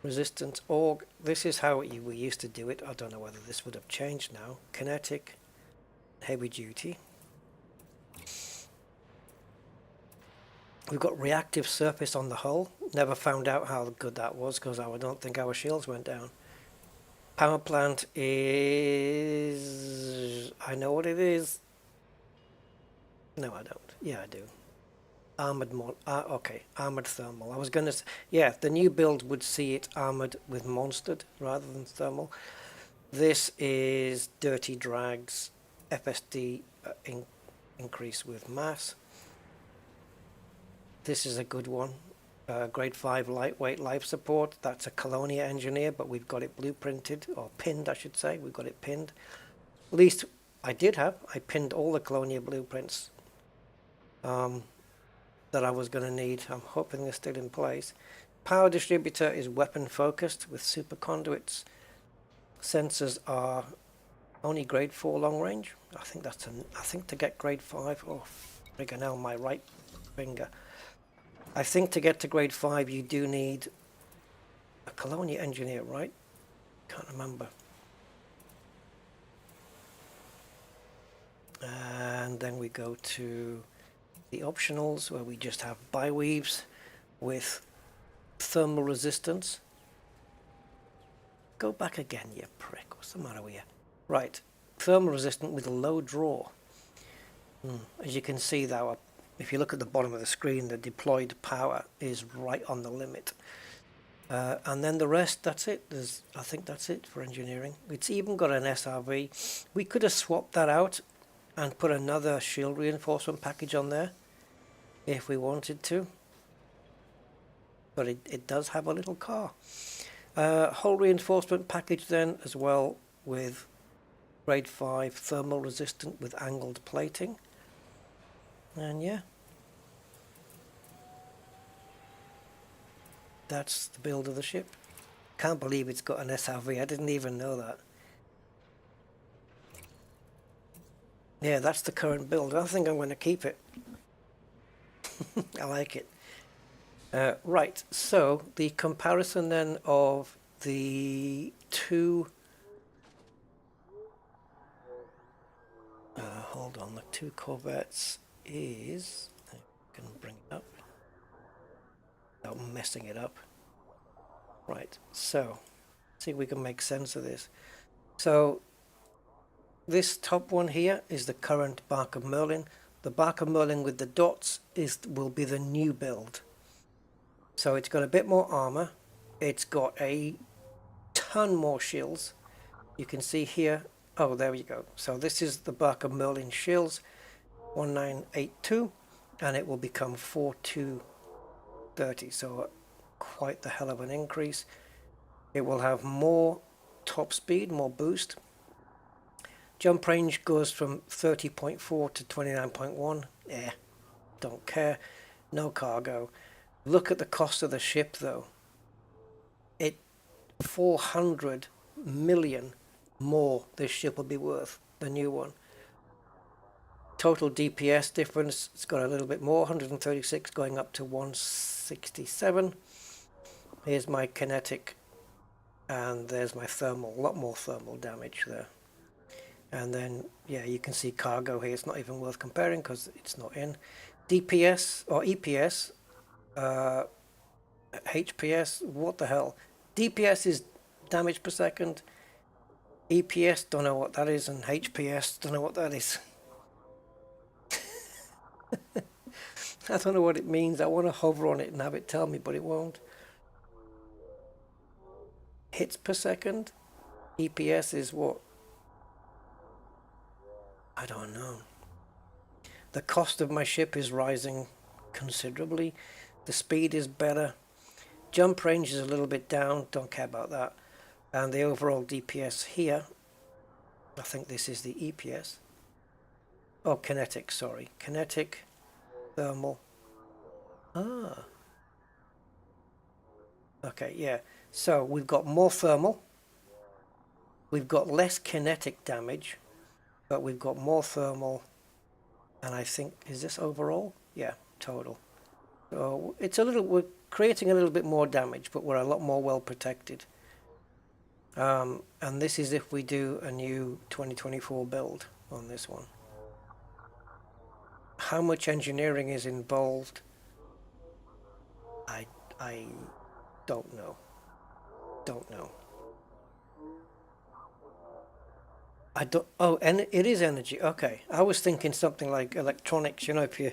resistance org. This is how we used to do it. I don't know whether this would have changed now. Kinetic, heavy duty. We've got reactive surface on the hull. Never found out how good that was because I don't think our shields went down. Power plant is... I know what it is. No, I don't. Yeah, I do. Armored thermal. I was going to... Yeah, the new build would see it armored with monstered rather than thermal. This is dirty drags, FSD increase with mass. This is a good one. Grade 5 lightweight life support. That's a Colonia engineer, but we've got it blueprinted, or pinned I should say. We've got it pinned. At least I pinned all the Colonia blueprints that I was going to need. I'm hoping they're still in place. Power distributor is weapon focused with super conduits. Sensors are only grade 4 long range. I think to get grade 5, oh friggin' hell, my right finger. I think to get to grade 5 you do need a Colonia engineer, right? Can't remember. And then we go to the optionals where we just have biweaves with thermal resistance. Go back again, you prick. What's the matter with you? Right, thermal resistant with a low draw. As you can see though, if you look at the bottom of the screen, the deployed power is right on the limit. And then the rest, that's it. I think that's it for engineering. It's even got an SRV. We could have swapped that out and put another shield reinforcement package on there if we wanted to. But it does have a little car. Hull reinforcement package then as well with grade 5 thermal resistant with angled plating. And yeah, that's the build of the ship. can't believe it's got an SRV. I didn't even know that. Yeah, that's the current build. I think I'm going to keep it. I like it. Right, so the comparison then of the two... hold on, the two Corvettes is... I can bring it up without messing it up. Right, so see if we can make sense of this. So this top one here is the current Barker Merlin. The Barker Merlin with the dots will be the new build. So it's got a bit more armor. It's got a ton more shields. You can see here. Oh, there you go. So this is the Barker Merlin shields, 1982, and it will become 4230. So quite the hell of an increase. It will have more top speed, more boost. Jump range goes from 30.4 to 29.1. Don't care. No cargo. Look at the cost of the ship though. 400 million more this ship will be worth, the new one. Total DPS difference, it's got a little bit more, 136 going up to 167. Here's my kinetic, and there's my thermal, a lot more thermal damage there. And then, yeah, you can see cargo here. It's not even worth comparing because it's not in. DPS or EPS, HPS, what the hell? DPS is damage per second. EPS, don't know what that is, and HPS, don't know what that is. I don't know what it means. I want to hover on it and have it tell me, but it won't. Hits per second. EPS is what? I don't know. The cost of my ship is rising considerably. The speed is better. Jump range is a little bit down. Don't care about that. And the overall DPS here, I think this is the EPS. Oh, kinetic, sorry. Kinetic, thermal. Okay, yeah. So we've got more thermal. We've got less kinetic damage. But we've got more thermal, and I think, is this overall? Yeah, total. So it's a little, we're creating a little bit more damage, but we're a lot more well protected. And this is if we do a new 2024 build on this one. How much engineering is involved? I don't know. Don't know. I don't. Oh, and it is energy. Okay, I was thinking something like electronics. You know, if you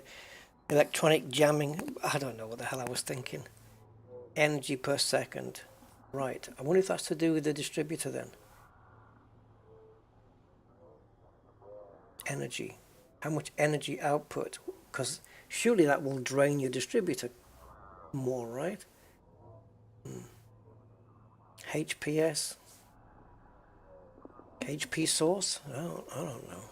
electronic jamming. I don't know what the hell I was thinking. Energy per second. Right. I wonder if that's to do with the distributor then. Energy. How much energy output? Because surely that will drain your distributor more, right? HPS. HP source? I don't know.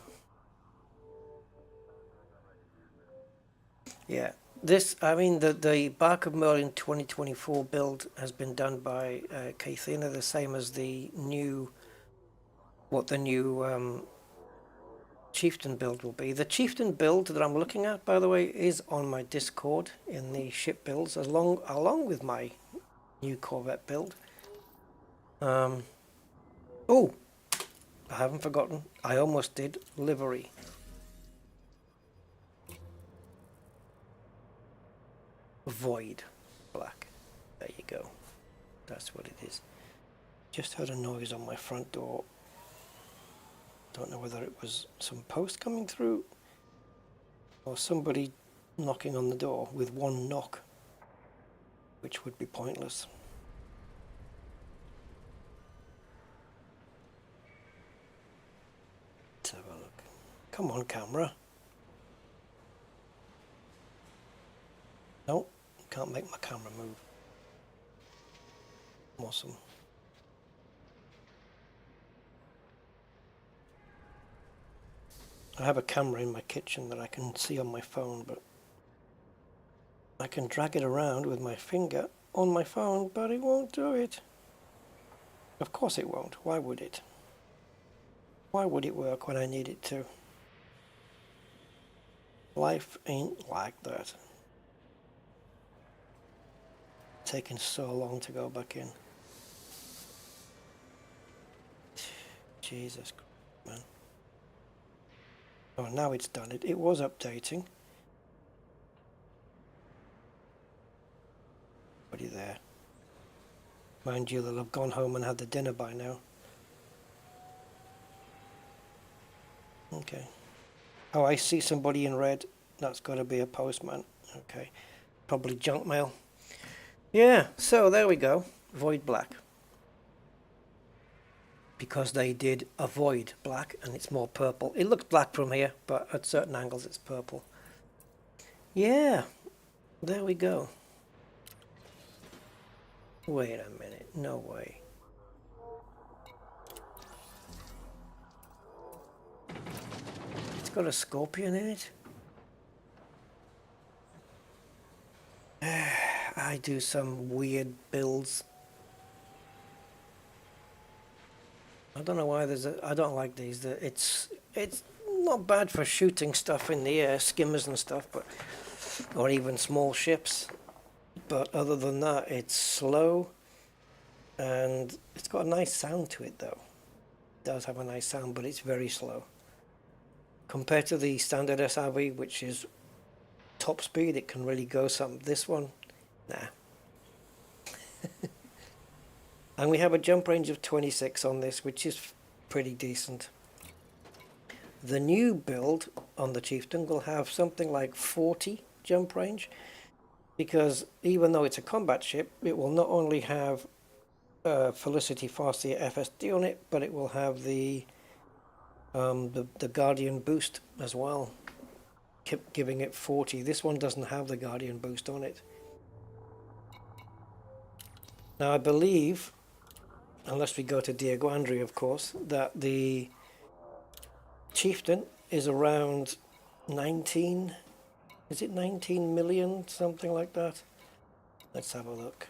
Yeah, this, I mean, the Barker Merlin 2024 build has been done by Kathina, the same as the new, what the new Chieftain build will be. The Chieftain build that I'm looking at, by the way, is on my Discord in the ship builds, along with my new Corvette build. Oh! I haven't forgotten. I almost did. Livery. Void. Black. There you go. That's what it is. Just heard a noise on my front door. Don't know whether it was some post coming through or somebody knocking on the door with one knock, which would be pointless. Let's have a look. Come on, camera. Nope, can't make my camera move. Awesome. I have a camera in my kitchen that I can see on my phone, but I can drag it around with my finger on my phone, but it won't do it. Of course it won't. Why would it? Why would it work when I need it to? Life ain't like that. Taking so long to go back in. Jesus Christ, man. Oh, now it's done it. It was updating. Nobody there. Mind you, they'll have gone home and had the dinner by now. Okay. Oh, I see somebody in red. That's got to be a postman. Okay. Probably junk mail. Yeah, so there we go. Void black. Because they did avoid black and it's more purple. It looks black from here, but at certain angles it's purple. Yeah, there we go. Wait a minute, no way. It's got a scorpion in it. I do some weird builds. I don't know why there's a... I don't like these. It's not bad for shooting stuff in the air, skimmers and stuff, but or even small ships. But other than that, it's slow, and it's got a nice sound to it, though. It does have a nice sound, but it's very slow. Compared to the standard SRV, which is top speed, it can really go some. This one, nah. And we have a jump range of 26 on this, which is pretty decent. The new build on the Chieftain will have something like 40 jump range, because even though it's a combat ship, it will not only have Felicity Farseer FSD on it, but it will have the Guardian boost as well, giving it 40. This one doesn't have the Guardian boost on it. Now I believe, unless we go to Diaguandri of course, that the Chieftain is around 19, is it 19 million, something like that? Let's have a look.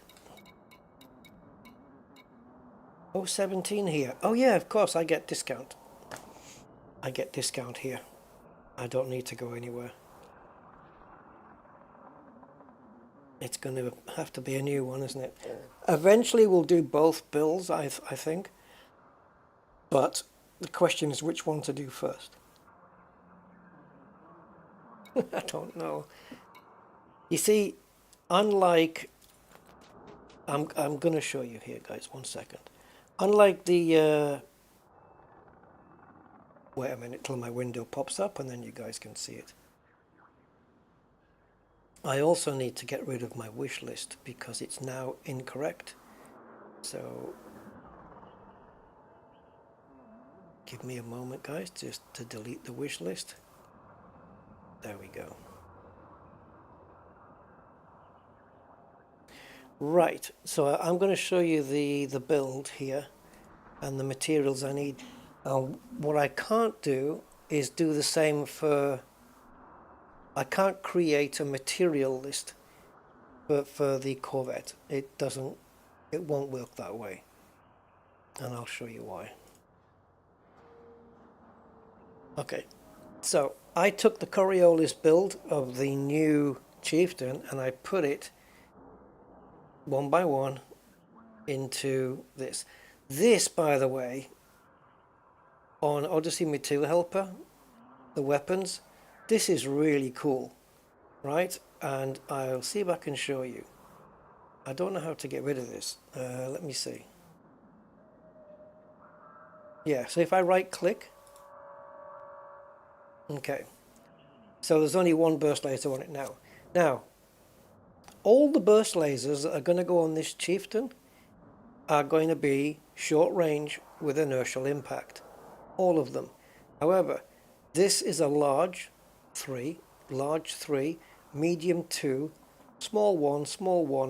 Oh, 17 here. Oh yeah, of course, I get discount. I get discount here. I don't need to go anywhere. It's going to have to be a new one, isn't it? Eventually we'll do both builds, I think. But the question is which one to do first. I don't know. You see, unlike... I'm going to show you here, guys, 1 second. Unlike the... Wait a minute till my window pops up and then you guys can see it. I also need to get rid of my wish list because it's now incorrect. So give me a moment, guys, just to delete the wish list. There we go. Right, so I'm going to show you the build here and the materials I need. What I can't do is do the same for... I can't create a material list for the Corvette. It won't work that way. And I'll show you why. Okay, so I took the Coriolis build of the new Chieftain and I put it one by one into this. This, by the way, on Odyssey Material Helper, the weapons, this is really cool, right? And I'll see if I can show you. I don't know how to get rid of this. Let me see. Yeah, so if I right click, okay. So there's only one burst laser on it now. Now, all the burst lasers that are going to go on this Chieftain are going to be short range with inertial impact. All of them. However, this is a large 3, large 3, medium 2, small 1,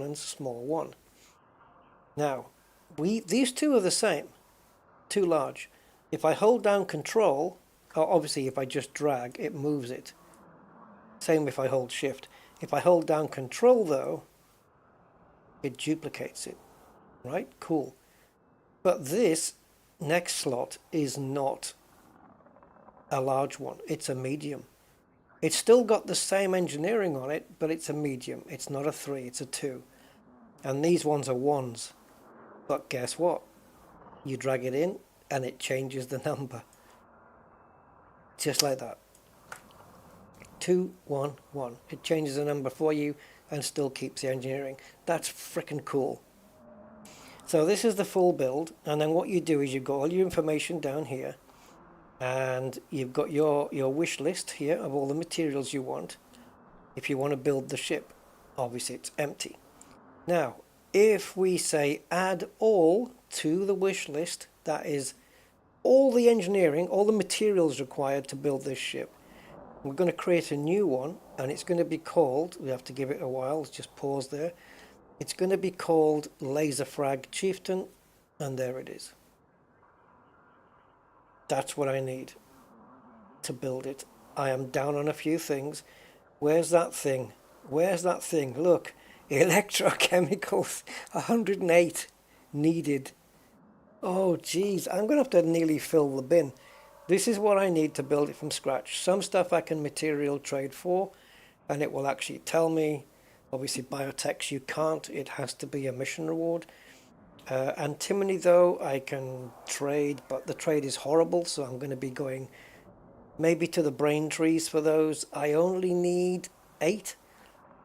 and small 1. Now, these two are the same, too large. If I hold down control, or obviously if I just drag, it moves it. Same if I hold shift. If I hold down control though, it duplicates it. Right? Cool. But this next slot is not a large one, it's a medium. It's still got the same engineering on it, but it's a medium. It's not a 3, it's a 2. And these ones are 1s. But guess what? You drag it in and it changes the number. Just like that. 2, 1, 1. It changes the number for you and still keeps the engineering. That's freaking cool. So this is the full build, and then what you do is you've got all your information down here, and you've got your wish list here of all the materials you want if you want to build the ship. Obviously it's empty. Now if we say add all to the wish list, that is all the engineering, all the materials required to build this ship. We're going to create a new one, and it's going to be called, we have to give it a while, let's just pause there. It's going to be called Laser Chieftain, and there it is. That's what I need to build it. I am down on a few things. Where's that thing? Where's that thing? Look, electrochemicals, 108 needed. Oh geez, I'm going to have to nearly fill the bin. This is what I need to build it from scratch. Some stuff I can material trade for, and it will actually tell me. Obviously biotechs you can't, it has to be a mission reward. Antimony though I can trade, but the trade is horrible, so I'm going to be going maybe to the brain trees for those. I only need 8,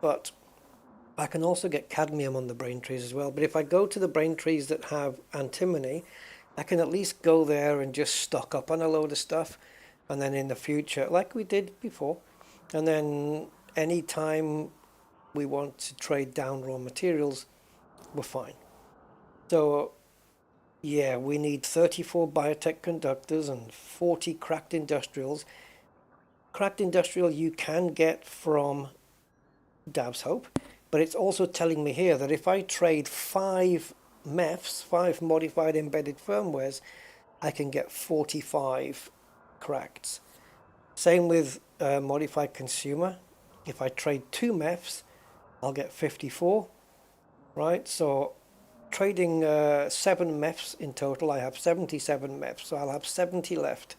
but I can also get cadmium on the brain trees as well. But if I go to the brain trees that have antimony, I can at least go there and just stock up on a load of stuff, and then in the future, like we did before, and then anytime we want to trade down raw materials, we're fine. So yeah, we need 34 biotech conductors and 40 cracked industrials. Cracked industrial you can get from Dab's Hope, but it's also telling me here that if I trade 5 MEFs, 5 modified embedded firmwares, I can get 45 cracked. Same with modified consumer. If I trade 2 MEFs, I'll get 54, right? So trading 7 MEFs in total, I have 77 MEFs, so I'll have 70 left.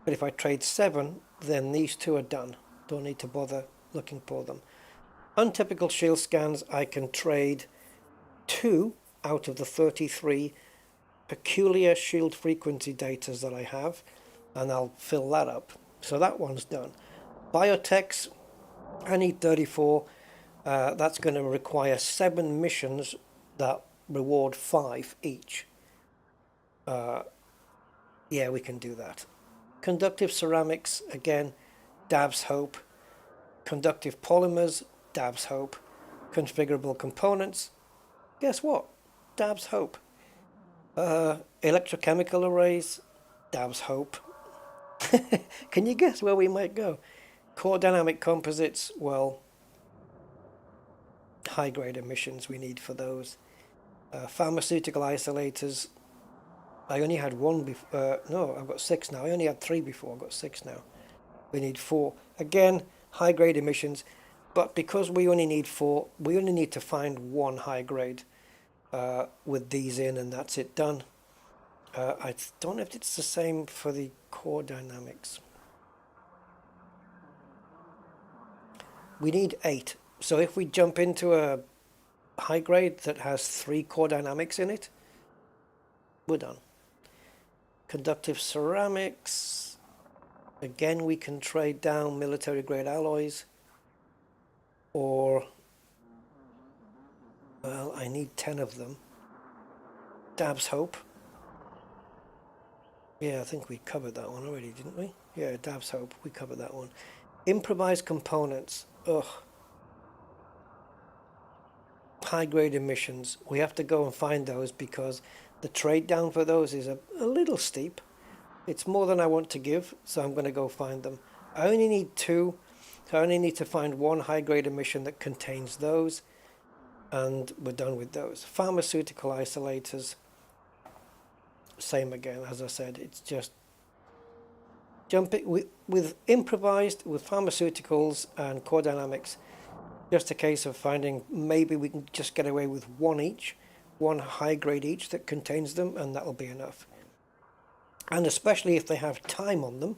But if I trade 7, then these 2 are done. Don't need to bother looking for them. Untypical shield scans, I can trade 2 out of the 33 peculiar shield frequency data that I have, and I'll fill that up. So that one's done. Biotechs, I need 34. That's going to require 7 missions that reward 5 each. Yeah, we can do that. Conductive ceramics, again, Dab's Hope. Conductive polymers, Dab's Hope. Configurable components, guess what? Dab's Hope. Electrochemical arrays, Dab's Hope. Can you guess where we might go? Core dynamic composites, well, high grade emissions we need for those. Pharmaceutical isolators, I only had 1 before, no, I've got 6 now. I only had 3 before, I've got 6 now. We need 4. Again, high grade emissions, but because we only need 4, we only need to find 1 high grade with these in, and that's it done. I don't know if it's the same for the core dynamics. We need 8. So if we jump into a high grade that has 3 core dynamics in it, we're done. Conductive ceramics, again we can trade down military grade alloys, or, well, I need 10 of them. Dab's Hope, yeah, I think we covered that one already, didn't we? Yeah, Dab's Hope, we covered that one. Improvised components, ugh. High grade emissions, we have to go and find those because the trade down for those is a little steep. It's more than I want to give, so I'm going to go find them. I only need 2, so I only need to find 1 high grade emission that contains those, and we're done with those. Pharmaceutical isolators, same again, as I said, it's just jumping with improvised, with pharmaceuticals and core dynamics, just a case of finding maybe we can just get away with 1 each, one high grade each that contains them, and that'll be enough. And especially if they have time on them,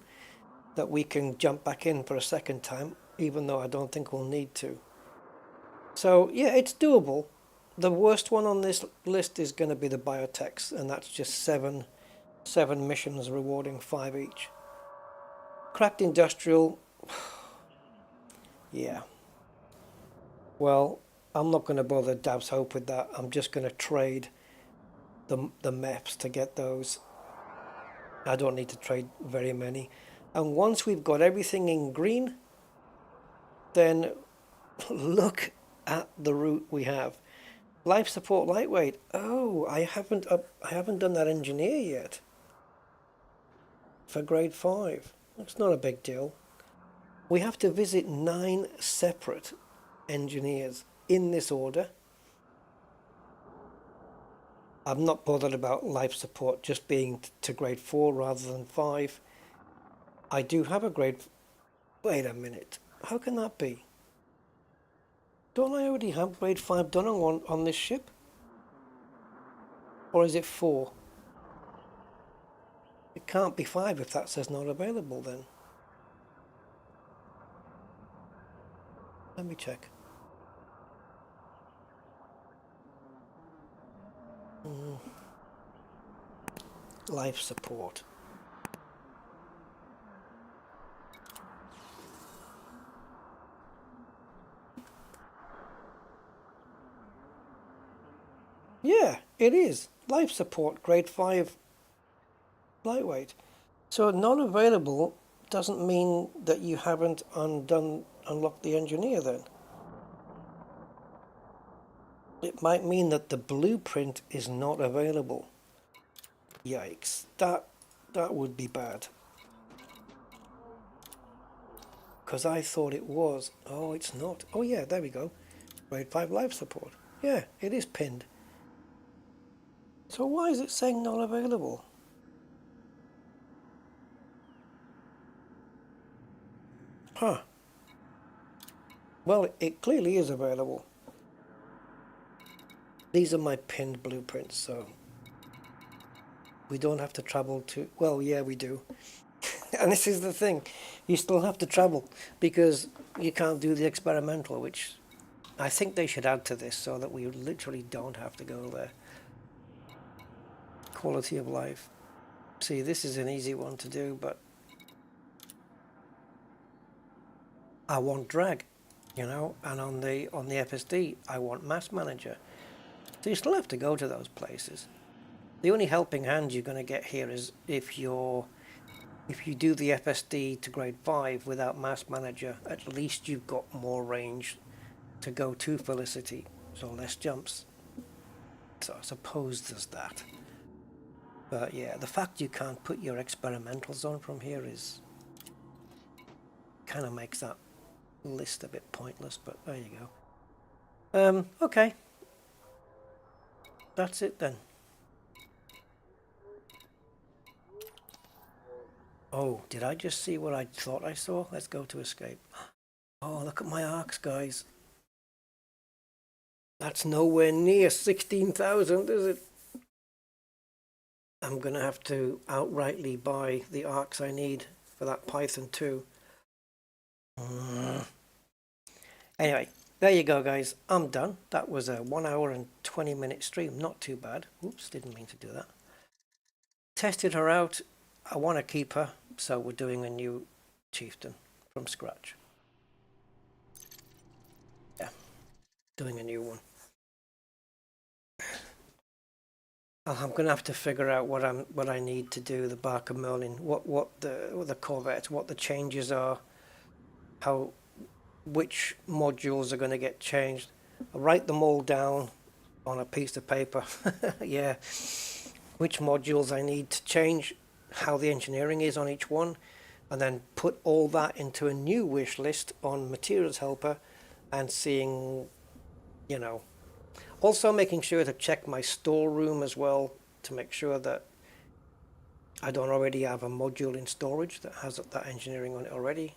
that we can jump back in for a second time, even though I don't think we'll need to. So yeah, it's doable. The worst one on this list is going to be the biotechs, and that's just seven missions rewarding 5 each. Cracked industrial, yeah. Well, I'm not going to bother Dab's Hope with that. I'm just going to trade the MEPs to get those. I don't need to trade very many. And once we've got everything in green, then look at the route we have. Life support lightweight. Oh, I haven't done that engineer yet. For grade 5. That's not a big deal. We have to visit 9 separate engineers in this order. I'm not bothered about life support just being to grade 4 rather than 5. I do have a grade... Wait a minute. How can that be? Don't I already have grade 5 done on this ship? Or is it 4? It can't be 5 if that says not available then. Let me check. Life support. Yeah, it is. Life support, grade 5 lightweight. So not available doesn't mean that you haven't unlocked the engineer then. It might mean that the blueprint is not available. Yikes, that would be bad. Because I thought it was. Oh, it's not. Oh yeah, there we go. Grade 5 life support. Yeah, it is pinned. So why is it saying not available? Huh. Well, it clearly is available. These are my pinned blueprints, so we don't have to travel to... Well, yeah, we do. And this is the thing. You still have to travel because you can't do the experimental, which I think they should add to this so that we literally don't have to go there. Quality of life. See, this is an easy one to do, but I want drag, you know, and on the FSD I want mass manager. So you still have to go to those places. The only helping hand you're going to get here is if you do the FSD to grade 5 without mass manager, at least you've got more range to go to Felicity, so less jumps. So I suppose there's that. But yeah, the fact you can't put your experimentals on from here is kind of makes that list a bit pointless, but there you go. Okay. That's it then. Oh, did I just see what I thought I saw? Let's go to escape. Oh, look at my arcs, guys. That's nowhere near 16,000, is it? I'm going to have to outrightly buy the arcs I need for that Python 2. Anyway, there you go, guys. I'm done. That was a 1 hour and 20-minute stream. Not too bad. Oops, didn't mean to do that. Tested her out. I want to keep her, so we're doing a new Chieftain from scratch. Yeah, doing a new one. I'm going to have to figure out what I need to do the Barker Merlin, what the Corvette, what the changes are, which modules are going to get changed. I'll write them all down on a piece of paper. Yeah, which modules I need to change, how the engineering is on each one, and then put all that into a new wish list on Materials Helper, and seeing, you know. Also making sure to check my storeroom as well to make sure that I don't already have a module in storage that has that engineering on it already.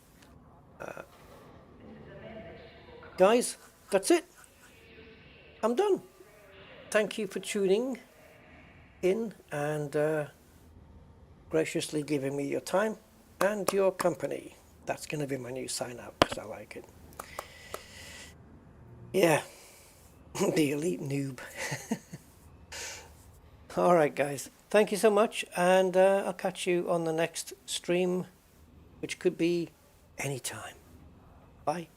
Guys, that's it. I'm done. thank you for tuning in and graciously giving me your time and your company. That's going to be my new sign out because I like it. Yeah, the elite noob. Alright guys, thank you so much, and I'll catch you on the next stream, which could be anytime. Bye.